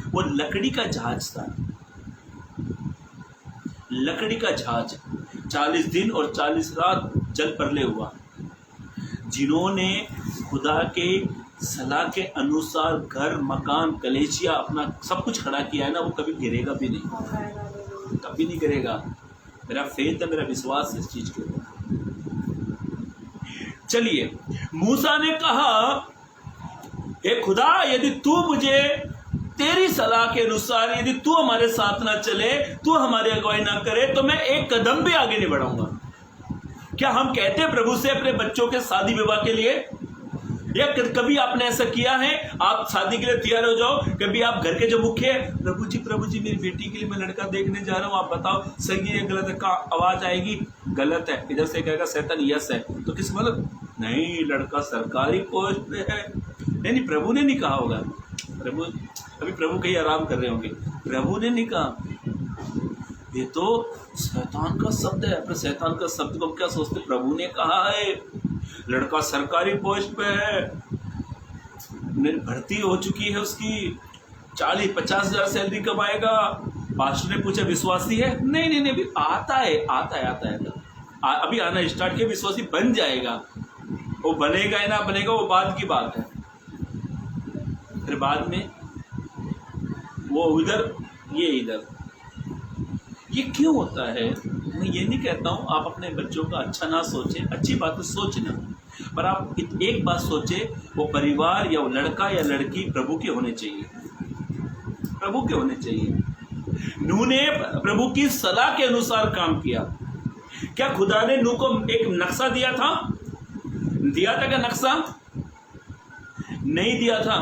वो लकड़ी का जहाज था, लकड़ी का जहाज। 40 दिन और 40 रात जल प्रलय हुआ। जिन्होंने खुदा के सलाह के अनुसार घर, मकान, कलेशिया, अपना सब कुछ खड़ा किया है ना, वो कभी गिरेगा भी नहीं, कभी नहीं गिरेगा। मेरा फेथ है, मेरा विश्वास है इस चीज के ऊपर। चलिए, मूसा ने कहा हे खुदा, यदि तू मुझे तेरी सलाह के अनुसार, यदि तू हमारे साथ ना चले, तू हमारी अगुवाई ना करे, तो मैं एक कदम भी आगे नहीं बढ़ाऊंगा। क्या हम कहते हैं प्रभु से अपने बच्चों के शादी विवाह के लिए, या कभी आपने ऐसा किया है? आप शादी के लिए तैयार हो जाओ, कभी आप घर के जो मुख्य है, प्रभु जी मेरी बेटी के लिए मैं लड़का देखने जा रहा हूँ, आप बताओ सही है गलत है? का आवाज आएगी गलत है, इधर से कहेगा शैतान यस है, तो किस मतलब नहीं, लड़का सरकारी पोस्ट पे है। नहीं, प्रभु ने नहीं कहा होगा, प्रभु अभी प्रभु कहीं आराम कर रहे होंगे, प्रभु ने नहीं कहा, ये तो शैतान का शब्द है। अपने शैतान का शब्द को क्या सोचते? प्रभु ने कहा है लड़का सरकारी पोस्ट पे है, भर्ती हो चुकी है उसकी, 40-50 हज़ार सैलरी कमाएगा। पास्टर ने पूछा विश्वासी है? नहीं, अभी आता है, अभी आना स्टार्ट किया, विश्वासी बन जाएगा। वो बनेगा या ना बनेगा वो बाद की बात है। फिर बाद में वो उधर, ये इधर। ये क्यों होता है? मैं ये नहीं कहता हूँ आप अपने बच्चों का अच्छा ना सोचें, अच्छी बात है सोचना, पर आप एक बात सोचें, वो परिवार या वो लड़का या लड़की प्रभु के होने चाहिए, प्रभु के होने चाहिए। नूह ने प्रभु की सलाह के अनुसार काम किया। क्या खुदा ने नूह को एक नक्शा दिया था? क्या नक्शा? नहीं दिया था।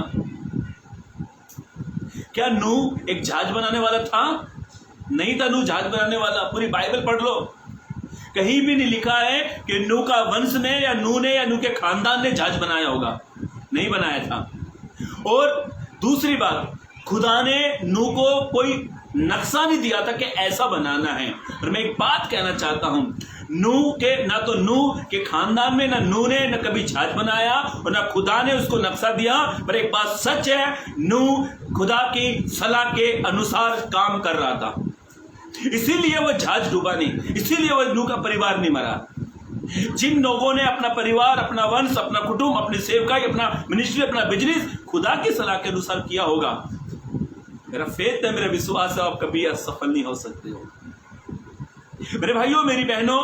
क्या नूह एक जहाज बनाने वाला था? नहीं था नूह जहाज बनाने वाला। पूरी बाइबल पढ़ लो, कहीं भी नहीं लिखा है कि नूह का वंश ने या नूह के खानदान ने जहाज बनाया होगा, नहीं बनाया था। और दूसरी बात, खुदा ने नूह को कोई नक्शा नहीं दिया था कि ऐसा बनाना है। और मैं एक बात कहना चाहता हूं, नूह के, ना तो नूह के खानदान में, ना नूह ने न कभी जहाज बनाया और ना खुदा ने उसको नक्शा दिया। पर एक बात सच है, नूह खुदा की सलाह के अनुसार काम कर रहा था, इसीलिए वह जहाज डूबा नहीं, इसीलिए वह नूह का परिवार नहीं मरा। जिन लोगों ने अपना परिवार, अपना वंश, अपना कुटुंब, अपनी सेवकाई, अपना मिनिस्ट्री, अपना बिजनेस खुदा की सलाह के अनुसार किया होगा, मेरा फेथ है, मेरा विश्वास है, आप कभी असफल नहीं हो सकते हो। मेरे भाइयों, मेरी बहनों,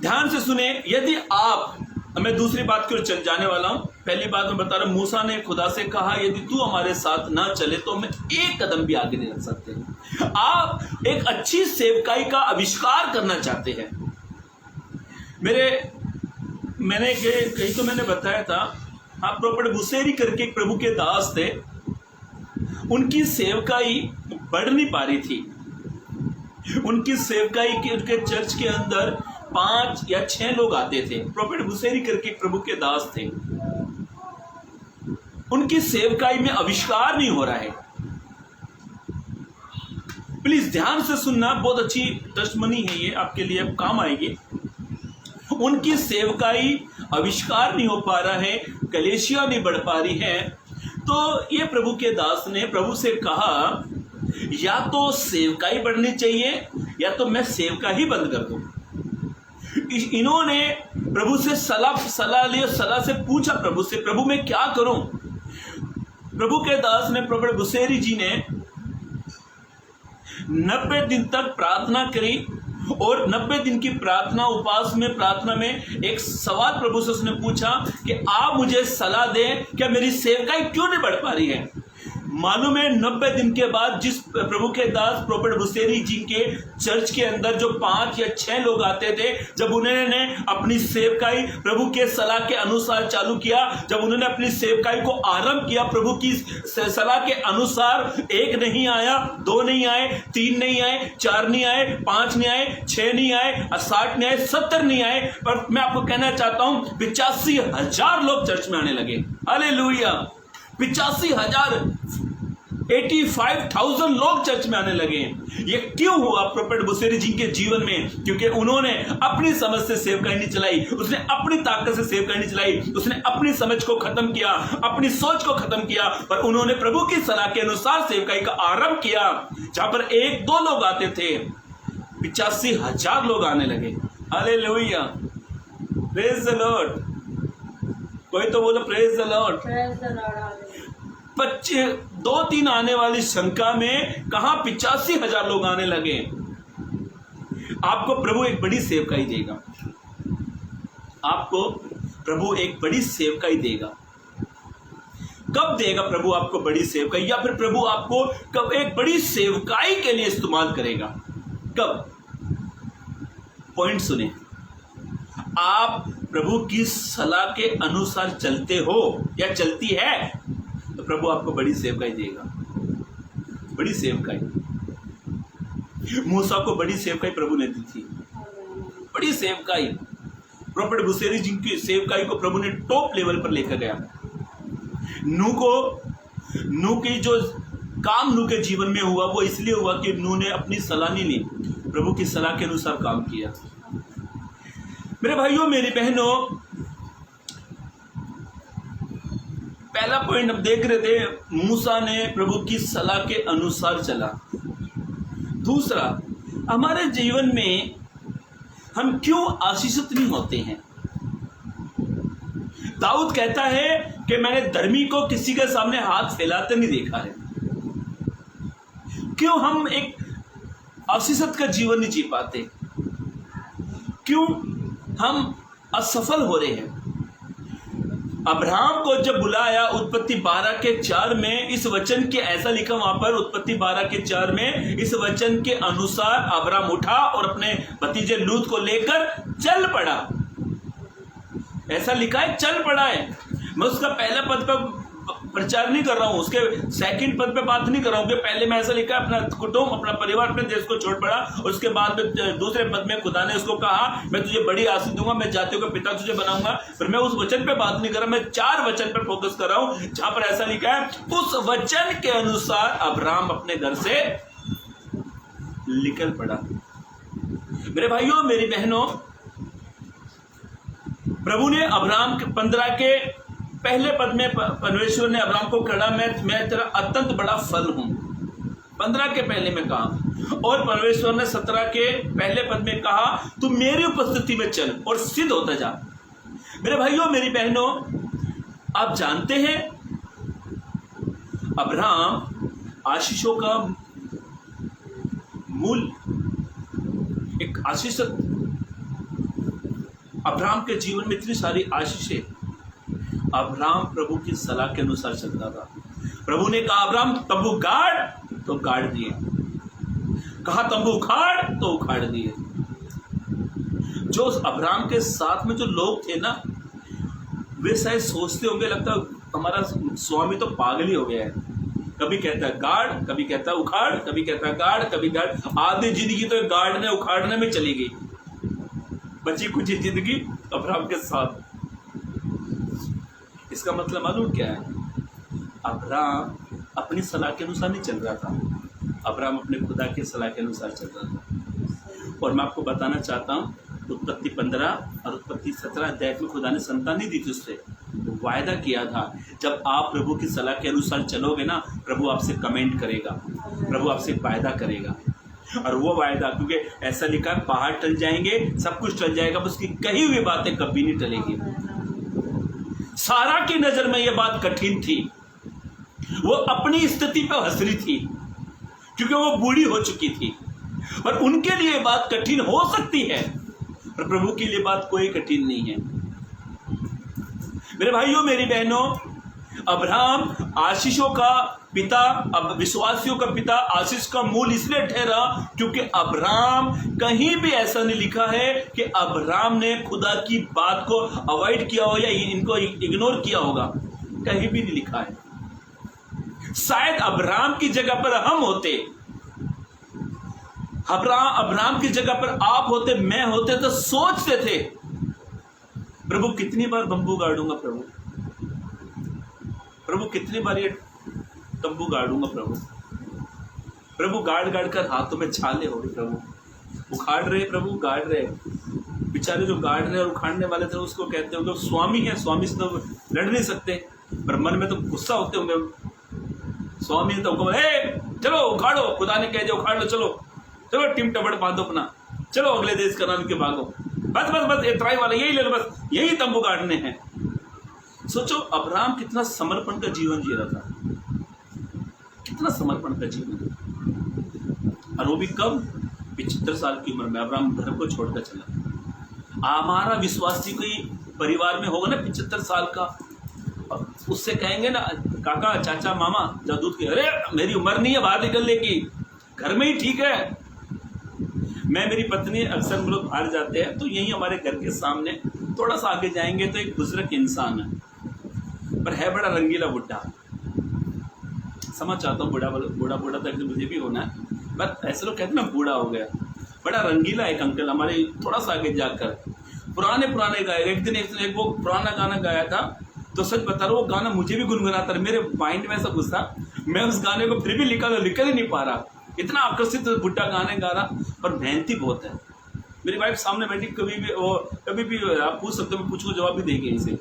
ध्यान से सुने। यदि आप, मैं दूसरी बात की ओर चल जाने वाला हूं। पहली बात मैं बता रहा हूं, मूसा ने खुदा से कहा, यदि तू हमारे साथ ना चले तो मैं एक कदम भी आगे नहीं रख सकते। आप एक अच्छी सेवकाई का आविष्कार करना चाहते हैं। मैंने कहीं तो मैंने बताया था, आप प्रॉपर बुसेरी करके एक प्रभु के दास थे, उनकी सेवकाई बढ़ नहीं पा रही थी। उनकी सेवकाई के, उनके चर्च के अंदर 5 या 6 लोग आते थे। प्रॉफेट बुसेरी करके एक प्रभु के दास थे, उनकी सेवकाई में आविष्कार नहीं हो रहा है। प्लीज ध्यान से सुनना, बहुत अच्छी टेस्टमनी है ये, आपके लिए अब काम आएगी। उनकी सेवकाई आविष्कार नहीं हो पा रहा है, कलेशिया नहीं बढ़ पा रही है। तो ये प्रभु के दास ने प्रभु से कहा, या तो सेवकाई बढ़नी चाहिए या तो मैं सेवका ही बंद कर दूं। इन्होंने प्रभु से सलाह ली, सलाह से पूछा प्रभु से, प्रभु मैं क्या करूं। प्रभु के दास ने, प्रॉफेट बुसेरी जी ने 90 दिन तक प्रार्थना करी और 90 दिन की प्रार्थना, उपवास में, प्रार्थना में एक सवाल प्रभु से उसने पूछा कि आप मुझे सलाह दें, क्या मेरी सेवकाई क्यों नहीं बढ़ पा रही है। मालूम है 90 दिन के बाद जिस प्रभु के दास प्रॉफेट बुसेरी जी के चर्च के अंदर जो 5 या 6 लोग आते थे, जब उन्होंने अपनी सेवकाई प्रभु के सलाह के अनुसार चालू किया, जब उन्होंने अपनी सेवकाई को आरंभ किया प्रभु की सलाह के अनुसार, 1 नहीं आया, 2 नहीं आए, 3 नहीं आए, 4 नहीं आए, 5 नहीं आए, 6 नहीं आए, 60 नहीं आए, 70 नहीं आए, पर मैं आपको कहना चाहता हूं 85,000 लोग चर्च में आने लगे। हालेलुया, 85,000, 85,000 लोग चर्च में आने लगे। ये क्यों हुआ प्रॉफेट बुसेरी जी के जीवन में? क्योंकि उन्होंने अपनी समझ से सेवकाई नहीं चलाई, उसने अपनी ताकत से सेवकाई नहीं चलाई, उसने अपनी समझ को खत्म किया, अपनी सोच को खत्म किया, पर उन्होंने प्रभु की सलाह के अनुसार सेवकाई का आरंभ किया। जहां पर 1-2 लोग आते थे, 85,000 लोग आने लगे। Hallelujah, praise the Lord. कोई तो बोलो प्रेज द लॉर्ड। 2-3 आने वाली संख्या में कहां 85,000 लोग आने लगे। आपको प्रभु एक बड़ी सेवकाई देगा, आपको प्रभु एक बड़ी सेवकाई देगा। कब देगा प्रभु आपको बड़ी सेवकाई, या फिर प्रभु आपको कब एक बड़ी सेवकाई के लिए इस्तेमाल करेगा? कब? पॉइंट सुने, आप प्रभु की सलाह के अनुसार चलते हो या चलती है तो प्रभु आपको बड़ी सेवकाई देगा। बड़ी सेवकाई, मूसा को बड़ी सेवकाई प्रभु ने दी थी। बड़ी सेवकाई, प्रॉफेट बुसेरी जी की सेवकाई को प्रभु ने टॉप लेवल पर लेकर गया। नूह की जो काम नूह के जीवन में हुआ, वो इसलिए हुआ कि नूह ने अपनी सलाह नहीं ली, प्रभु की सलाह के अनुसार काम किया। मेरे भाइयों, मेरी बहनों, पहला पॉइंट हम देख रहे थे, मूसा ने प्रभु की सलाह के अनुसार चला। दूसरा, हमारे जीवन में हम क्यों आशीषित नहीं होते हैं? दाऊद कहता है कि मैंने धर्मी को किसी के सामने हाथ फैलाते नहीं देखा है। क्यों हम एक आशीषित का जीवन नहीं जी पाते? क्यों हम असफल हो रहे हैं? अब्राहम को जब बुलाया उत्पत्ति 12:4 में, इस वचन के ऐसा लिखा वहां पर, उत्पत्ति 12:4 में इस वचन के अनुसार अब्राहम उठा और अपने भतीजे लूत को लेकर चल पड़ा। ऐसा लिखा है, चल पड़ा है। मैं उसका पहला पद पर प्रचार नहीं कर रहा हूं, उसके सेकंड पद पे बात नहीं कर रहा हूं कि पहले में ऐसा लिखा है, अपना कुटुंब, अपना परिवार, अपने देश को छोड़ पड़ा, और उसके बाद में दूसरे पद में खुदा ने उसको कहा, मैं तुझे बड़ी आशीष दूंगा, मैं जातियों का पिता तुझे बनाऊंगा। पर मैं उस वचन पे बात नहीं कर रहा, मैं 4 वचन पर फोकस कर रहा हूं जहां पर ऐसा लिखा है, उस वचन के अनुसार अब्राहम अपने घर से निकल पड़ा। मेरे भाइयों, मेरी बहनों, प्रभु ने अब्राहम के 15 के पहले पद में परमेश्वर ने अब्राहम को कहा, मैं तेरा अत्यंत बड़ा फल हूं। 15 के पहले में कहा, और परमेश्वर ने 17 के पहले पद में कहा, तू मेरी उपस्थिति में चल और सिद्ध होता जा। मेरे भाइयों, मेरी बहनों, आप जानते हैं अब्राहम आशीषों का मूल, एक आशीष। अब्राहम के जीवन में इतनी सारी आशीषें। अब्राहम प्रभु की सलाह के अनुसार चलता था। प्रभु ने कहा अब्राहम तंबू गाड़, तो गाड़ दिए। कहा तंबू उखाड़, तो उखाड़ दिए। जो अब्राहम के साथ में जो लोग थे ना, वे शायद सोचते होंगे, लगता हमारा स्वामी तो पागल ही हो गया है। कभी कहता है गाड़, कभी कहता है उखाड़, कभी कहता है गाड़, कभी गाड़। आधी जिंदगी तो गाड़ने उखाड़ने में चली गई, बची कुछ जिंदगी अब्राहम के साथ। इसका मतलब मालूम क्या है? अब्राहम अपनी सलाह के अनुसार नहीं चल रहा था, अब्राहम अपने खुदा की सलाह के अनुसार चल रहा था। और मैं आपको बताना चाहता हूँ, उत्पत्ति 15 और उत्पत्ति 17 अध्याय में खुदा ने संतान नहीं दी थी उससे, वायदा किया था जब आप प्रभु की सलाह के अनुसार चलोगे ना, प्रभु आपसे कमेंट करेगा, प्रभु आपसे वायदा करेगा। और वो वायदा, क्योंकि ऐसा लिखा है पहाड़ टल जाएंगे, सब कुछ टल जाएगा, बस उसकी कही हुई बातें कभी नहीं टलेगी। सारा की नजर में यह बात कठिन थी, वो अपनी स्थिति पर हंस रही थी क्योंकि वो बूढ़ी हो चुकी थी, और उनके लिए बात कठिन हो सकती है, पर प्रभु के लिए बात कोई कठिन नहीं है। मेरे भाइयों, मेरी बहनों, अब्राहम आशीषों का पिता, अब विश्वासियों का पिता, आशीष का मूल इसलिए ठहरा क्योंकि अब्राहम, कहीं भी ऐसा नहीं लिखा है कि अब्राहम ने खुदा की बात को अवॉइड किया हो या इनको इग्नोर किया होगा, कहीं भी नहीं लिखा है। शायद अब्राहम की जगह पर हम होते, अब्राहम की जगह पर आप होते, मैं होते, तो सोचते थे प्रभु कितनी बार बंबू गाड़ूंगा, प्रभु कितनी बार ये तंबू गाड़ूंगा, प्रभु गाड़ गाड़ कर हाथों में छाले हो रहे, प्रभु उखाड़ रहे, प्रभु गाड़ रहे। बेचारे जो गाड़ रहे और उखाड़ने वाले थे उसको कहते होंगे स्वामी है, स्वामी से तो लड़ नहीं सकते, पर मन में तो गुस्सा होते होंगे। स्वामी ने तो हुक्म, चलो उखाड़ो, खुदा ने कह दिया उखाड़ लो, चलो चलो टिम टबड़ बांधो अपना, चलो अगले देश का नाम के भागो, बस बस बस इतराई वाला यही ले लो, बस यही तंबू गाड़ने हैं। सोचो अब्राहम कितना समर्पण का जीवन जी रहा था, कितना समर्पण का जीवन, और वो भी कब? 75 साल की उम्र में अब्राहम घर को छोड़कर चला। हमारा विश्वासी कोई परिवार में होगा ना 75 साल का, उससे कहेंगे ना काका चाचा मामा जा दूध के, अरे मेरी उम्र नहीं है बाहर निकलने की, घर में ही ठीक है। मैं मेरी पत्नी अक्सर हम लोग बाहर जाते हैं तो यही हमारे घर के सामने थोड़ा सा आगे जाएंगे तो एक बुजुर्ग इंसान है, पर है बड़ा रंगीला बुढ़ा। समझ चाहता हूँ बूढ़ा तो मुझे भी होना है, बट ऐसे लोग कहते हैं ना बूढ़ा हो गया, बड़ा रंगीला एक अंकल हमारे थोड़ा सा आगे जाकर पुराने गाए। एक दिन एक वो पुराना गाना गाया था, तो सच बता रहा हूँ वो गाना मुझे भी गुनगुनाता है, मेरे माइंड में ऐसा घुसा, मैं उस गाने को फिर भी निकल ही नहीं पा रहा, इतना आकर्षित बुढ़ा गाने गा रहा, पर मेहनती बहुत है। मेरी वाइफ सामने बैठी, कभी भी आप पूछ सकते हो, मैं पूछूं जवाब भी देंगे इसे,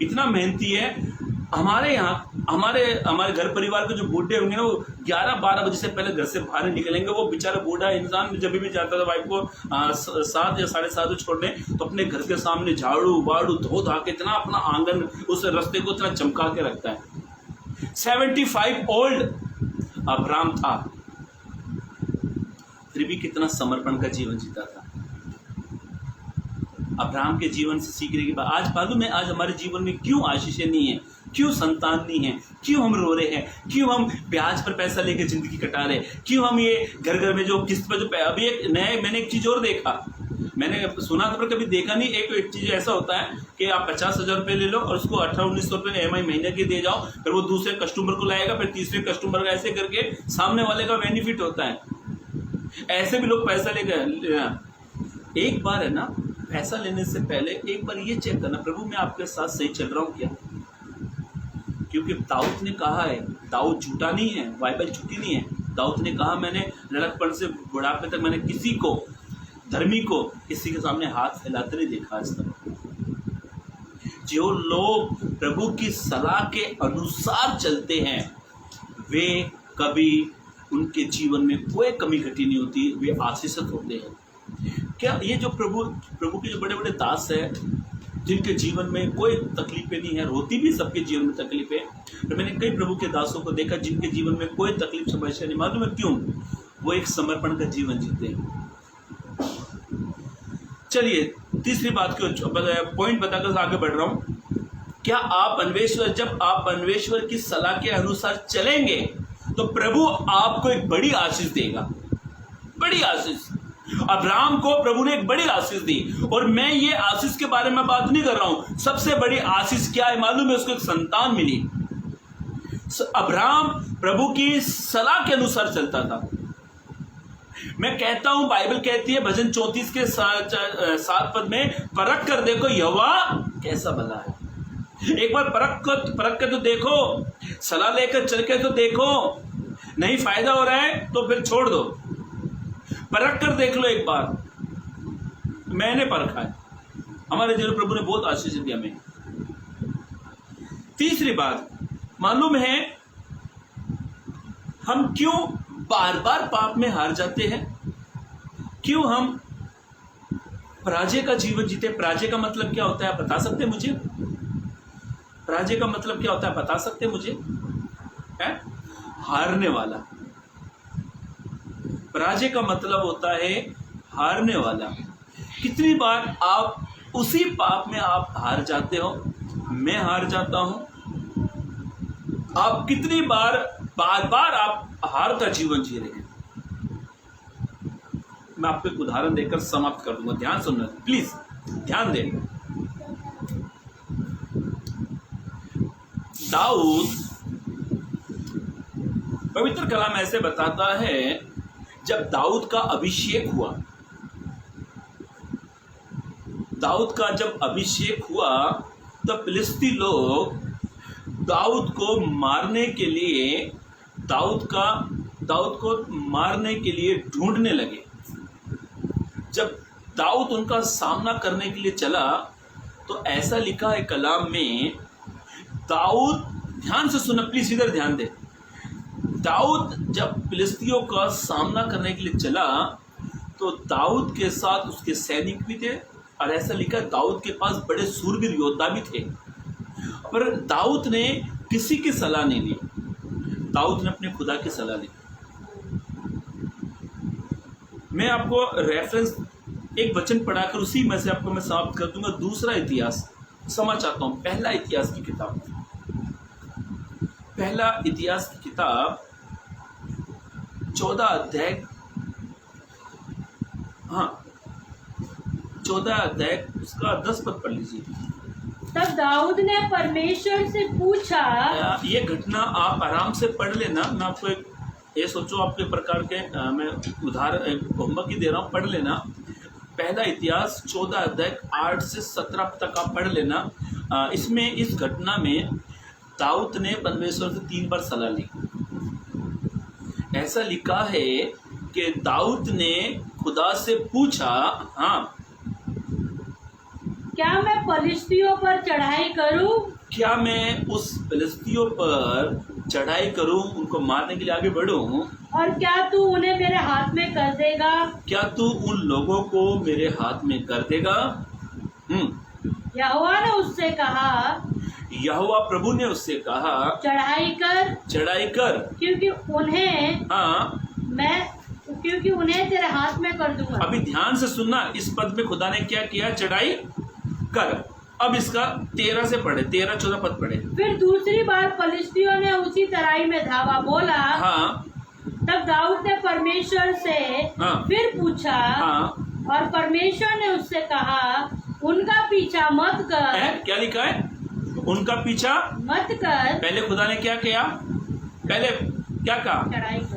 इतना मेहनती है। हमारे यहाँ हमारे घर परिवार के जो बूढ़े होंगे ना, वो 11-12 बजे से पहले घर से बाहर निकलेंगे। वो बेचारा बूढ़ा इंसान जब भी जाता था वाइफ को 7 या 7:30 छोड़ने, तो अपने घर के सामने झाड़ू बाड़ू धो धा के इतना अपना आंगन, उस रास्ते को इतना चमका के रखता है। 75 ओल्ड अब्राहम था, फिर भी कितना समर्पण का जीवन जीता था। अब्राहम के जीवन से सीखने की बात आज मालूम है, आज हमारे जीवन में क्यों आशीषें नहीं है, क्यों संतान नहीं है, क्यों हम रो रहे हैं, क्यों हम ब्याज पर पैसा लेकर जिंदगी कटा रहे हैं, क्यों हम ये घर में जो किस्त पर जो अभी मैंने एक चीज और देखा, मैंने सुना था पर कभी देखा नहीं। एक चीज ऐसा होता है कि आप 50,000 रुपये ले लो और उसको 18-1900 रुपये EMI महीने के दे जाओ, फिर वो दूसरे कस्टमर को लाएगा, फिर तीसरे कस्टमर का, ऐसे करके सामने वाले का बेनिफिट होता है। ऐसे भी लोग पैसा लेकर, एक बार है ना, पैसा लेने से पहले एक बार ये चेक करना, प्रभु मैं आपके साथ सही चल रहा हूँ क्या? क्योंकि दाऊद ने कहा है, दाऊद झूठा नहीं है, बाइबल झूठी नहीं है। दाऊद ने कहा मैंने लड़कपन से बुढ़ापे तक मैंने किसी को धर्मी को किसी के सामने हाथ फैलाते नहीं देखा आज तक। जो लोग प्रभु की सलाह के अनुसार चलते हैं वे कभी उनके जीवन में कोई कमी घटी नहीं होती, वे आशीषित होते हैं। क्या ये जो प्रभु के जो बड़े बड़े दास हैं जिनके जीवन में कोई तकलीफें नहीं है, होती भी सबके जीवन में तकलीफें, तो मैंने कई प्रभु के दासों को देखा जिनके जीवन में कोई तकलीफ समस्या नहीं, मालूम है क्यों? वो एक समर्पण का जीवन जीते हैं। चलिए तीसरी बात को पॉइंट बताकर आगे बढ़ रहा हूं। क्या आप जब आप अन्वेषवर की सलाह के अनुसार चलेंगे तो प्रभु आपको एक बड़ी आशीष देगा, बड़ी आशीष। अब्राहम को प्रभु ने एक बड़ी आशीष दी, और मैं ये आशीष के बारे में बात नहीं कर रहा हूं। सबसे बड़ी आशीष क्या है मालूम है? उसको एक संतान मिली। अब्राहम प्रभु की सलाह के अनुसार चलता था। मैं कहता हूं, बाइबल कहती है भजन 34 के 7 पद में, परख कर देखो यहोवा कैसा भला है। एक बार परख कर तो देखो, सलाह लेकर चल के तो देखो, नहीं फायदा हो रहा है तो फिर छोड़ दो। परख कर देख लो एक बार। मैंने परखा है, हमारे जीवन प्रभु ने बहुत आशीष दिया हमें। तीसरी बात, मालूम है हम क्यों बार बार पाप में हार जाते हैं? क्यों हम पराजय का जीवन जीते? पराजय का मतलब क्या होता है आप बता सकते हैं मुझे? पराजय का मतलब क्या होता है बता सकते हैं मुझे? है हारने वाला। पराजय का मतलब होता है हारने वाला। कितनी बार आप उसी पाप में आप हार जाते हो? मैं हार जाता हूं। आप कितनी बार बार आप हार का जीवन जी रहे हैं? मैं आपको एक उदाहरण देकर समाप्त कर दूंगा, ध्यान सुनना प्लीज, ध्यान दें। दाऊद, पवित्र कलाम ऐसे बताता है, जब दाऊद का अभिषेक हुआ, दाऊद का जब अभिषेक हुआ तो फिलिस्ती लोग दाऊद को मारने के लिए दाऊद को मारने के लिए ढूंढने लगे। जब दाऊद उनका सामना करने के लिए चला तो ऐसा लिखा है कलाम में, दाऊद, ध्यान से सुना प्लीज, इधर ध्यान दे। दाऊद जब फिलिस्तियों का सामना करने के लिए चला तो दाऊद के साथ उसके सैनिक भी थे, और ऐसा लिखा दाऊद के पास बड़े सूरवीर योद्धा भी थे। पर दाऊद ने किसी की सलाह नहीं ली, दाऊद ने अपने खुदा की सलाह ली। मैं आपको रेफरेंस एक वचन पढ़ाकर उसी में से आपको मैं समाप्त कर दूंगा। दूसरा इतिहास समझ चाहता हूं, पहला इतिहास की किताब, पहला इतिहास की किताब 14 अध्याय, हाँ 14 अध्याय उसका 10 पद पढ़ लीजिए। तब दाऊद ने परमेश्वर से पूछा, ये घटना आप आराम से पढ़ लेना। मैं आपको एक ये सोचो आपके प्रकार के मैं उदाहरण होमवर्क ही दे रहा हूँ, पढ़ लेना। पहला इतिहास 14 अध्याय 8 से 17 तक आप पढ़ लेना। इसमें इस घटना में दाऊद ने परमेश्वर से 3 बार सलाह ली। ऐसा लिखा है कि दाऊद ने खुदा से पूछा, हाँ, क्या मैं फिलिस्तियों पर चढ़ाई करूं? क्या मैं उस फिलिस्तियों पर चढ़ाई करूं, उनको मारने के लिए आगे बढ़ूं? और क्या तू उन्हें मेरे हाथ में कर देगा? क्या तू उन लोगों को मेरे हाथ में कर देगा? यहोवा ने उससे कहा, यहोवा प्रभु ने उससे कहा, चढ़ाई कर, क्योंकि उन्हें तेरे हाथ में कर दूंगा। अभी ध्यान से सुनना, इस पद में खुदा ने क्या किया? चढ़ाई कर। अब इसका 13 से पढ़े, 13-14 पद पढ़े। फिर दूसरी बार फिलिस्तियों ने उसी तराई में धावा बोला। हाँ। तब दाऊद ने परमेश्वर से फिर पूछा, और परमेश्वर ने उससे कहा, उनका पीछा मत कर। क्या लिखा है? उनका पीछा मत कर। पहले खुदा ने क्या किया? पहले क्या कहा?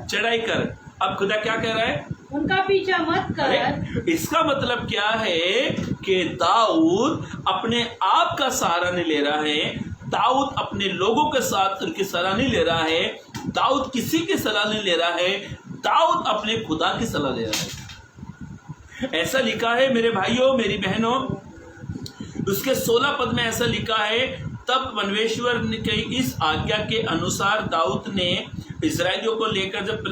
चढ़ाई कर। अब खुदा क्या कह रहा है? उनका पीछा मत कर। इसका मतलब क्या है कि दाऊद अपने आप का सहारा नहीं ले रहा है, दाऊद अपने लोगों के साथ उनकी सलाह नहीं ले रहा है, दाऊद किसी की सलाह नहीं ले रहा है, दाऊद अपने खुदा की सलाह ले रहा है। ऐसा लिखा है मेरे भाइयों मेरी बहनों, उसके 16 पद में ऐसा लिखा है, तब परमेश्वर की इस आज्ञा के अनुसार दाऊद ने इस्राएलियों को लेकर जब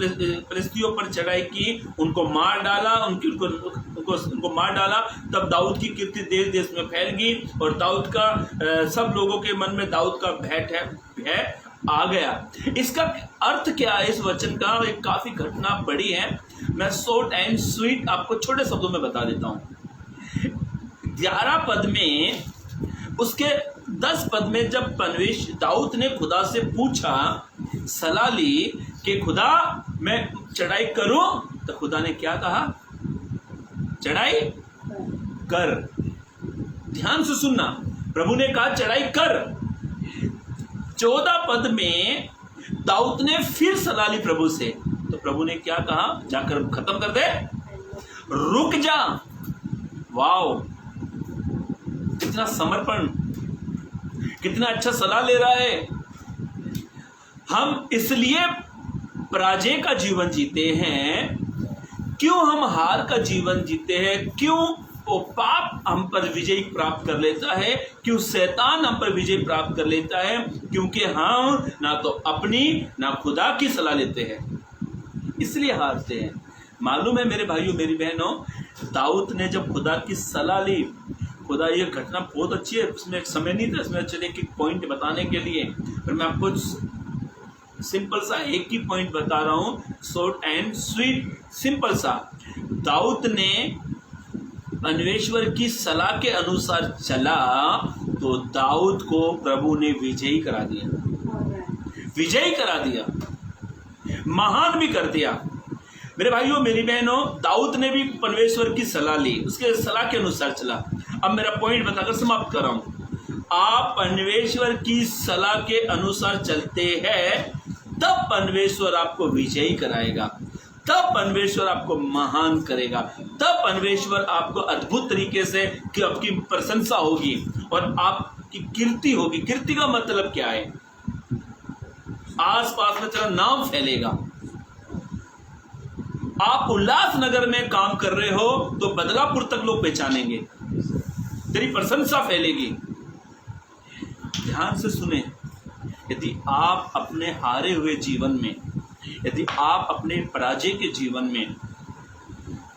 फिलिस्तियों पर चढ़ाई की, उनको मार डाला, उनको मार डाला। तब दाऊद की कीर्ति देश देश में फैल गई और दाऊद का सब लोगों के मन में दाऊद का भय आ गया। इसका अर्थ क्या है इस वचन का? एक काफी घटना बड़ी है, मैं शॉर्ट एंड स्वीट आपको छोटे शब्दों में बता देता हूं। 11 पद में, उसके 10 पद में जब दाऊद ने खुदा से पूछा, सलाह ली कि खुदा मैं चढ़ाई करूं, तो खुदा ने क्या कहा? चढ़ाई कर। ध्यान से सुनना, प्रभु ने कहा चढ़ाई कर। 14 पद में दाऊद ने फिर सलाह ली प्रभु से, तो प्रभु ने क्या कहा? जाकर खत्म कर दे, रुक जा। वाओ, कितना समर्पण, कितना अच्छा सलाह ले रहा है। हम इसलिए पराजय का जीवन जीते हैं, क्यों हम हार का जीवन जीते हैं, क्यों वो पाप हम पर विजय प्राप्त कर लेता है, क्यों शैतान हम पर विजय प्राप्त कर लेता है? क्योंकि हम ना तो अपनी ना खुदा की सलाह लेते हैं, इसलिए हारते हैं। मालूम है मेरे भाइयों मेरी बहनों, दाऊद ने जब खुदा की सलाह ली, खुदा, ये घटना बहुत अच्छी है, उसमें एक समय नहीं था इसमें चले कि पॉइंट बताने के लिए, पर मैं आपको सिंपल सा एक ही पॉइंट बता रहा हूं, शॉर्ट एंड स्वीट, सिंपल सा। दाऊद ने परमेश्वर की सलाह के अनुसार चला तो दाऊद को प्रभु ने विजयी करा दिया, विजयी करा दिया, महान भी कर दिया। मेरे भाइयों मेरी बहनों, दाऊद ने भी परमेश्वर की सलाह ली, उसके सलाह के अनुसार चला। अब मेरा पॉइंट बताकर समाप्त कर रहा हूं। आप परमेश्वर की सलाह के अनुसार चलते हैं, तब परमेश्वर आपको विजयी कराएगा, तब परमेश्वर आपको महान करेगा, तब परमेश्वर आपको अद्भुत तरीके से कि आपकी प्रशंसा होगी और आपकी कीर्ति होगी। कीर्ति का मतलब क्या है? आसपास में तेरा नाम फैलेगा। आप उल्लासनगर में काम कर रहे हो तो बदलापुर तक लोग पहचानेंगे, तेरी प्रशंसा फैलेगी। ध्यान से सुने, यदि आप अपने हारे हुए जीवन में, यदि आप अपने पराजय के जीवन में,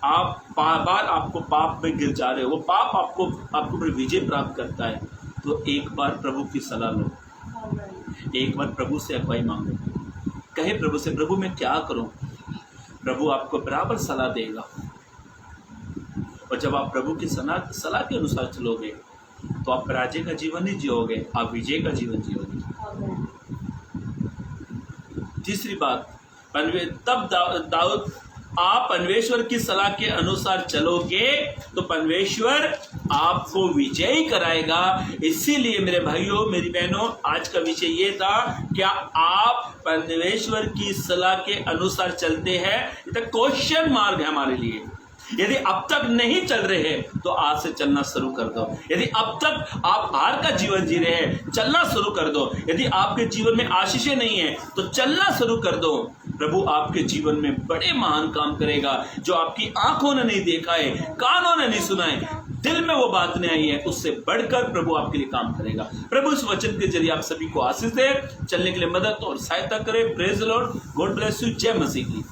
आप बार आपको पाप में गिर जा रहे हो, वो पाप आपको विजय प्राप्त करता है, तो एक बार प्रभु की सलाह लो, एक बार प्रभु से अगुवाई मांगो, कहे प्रभु से, प्रभु मैं क्या करूं? प्रभु आपको बराबर सलाह देगा। और जब आप प्रभु की सलाह के अनुसार चलोगे तो आप पराजय का जीवन नहीं जियोगे, आप विजय का जीवन जियोगे। तीसरी बात, तब दाऊद, आप परमेश्वर की सलाह के अनुसार चलोगे तो परमेश्वर आपको विजयी कराएगा। इसीलिए मेरे भाइयों मेरी बहनों, आज का विषय ये था, क्या आप परमेश्वर की सलाह के अनुसार चलते हैं? ये क्वेश्चन मार्क है हमारे लिए। यदि अब तक नहीं चल रहे हैं तो आज से चलना शुरू कर दो। यदि अब तक आप हार का जीवन जी रहे हैं, चलना शुरू कर दो। यदि आपके जीवन में आशीषें नहीं है तो चलना शुरू कर दो। प्रभु आपके जीवन में बड़े महान काम करेगा, जो आपकी आंखों ने नहीं देखा है, कानों ने नहीं सुना है, दिल में वो बात नहीं आई है, उससे बढ़कर प्रभु आपके लिए काम करेगा। प्रभु इस वचन के जरिए आप सभी को आशीष दे, चलने के लिए मदद और सहायता करे। Praise the Lord, God bless you. जय मसीह की।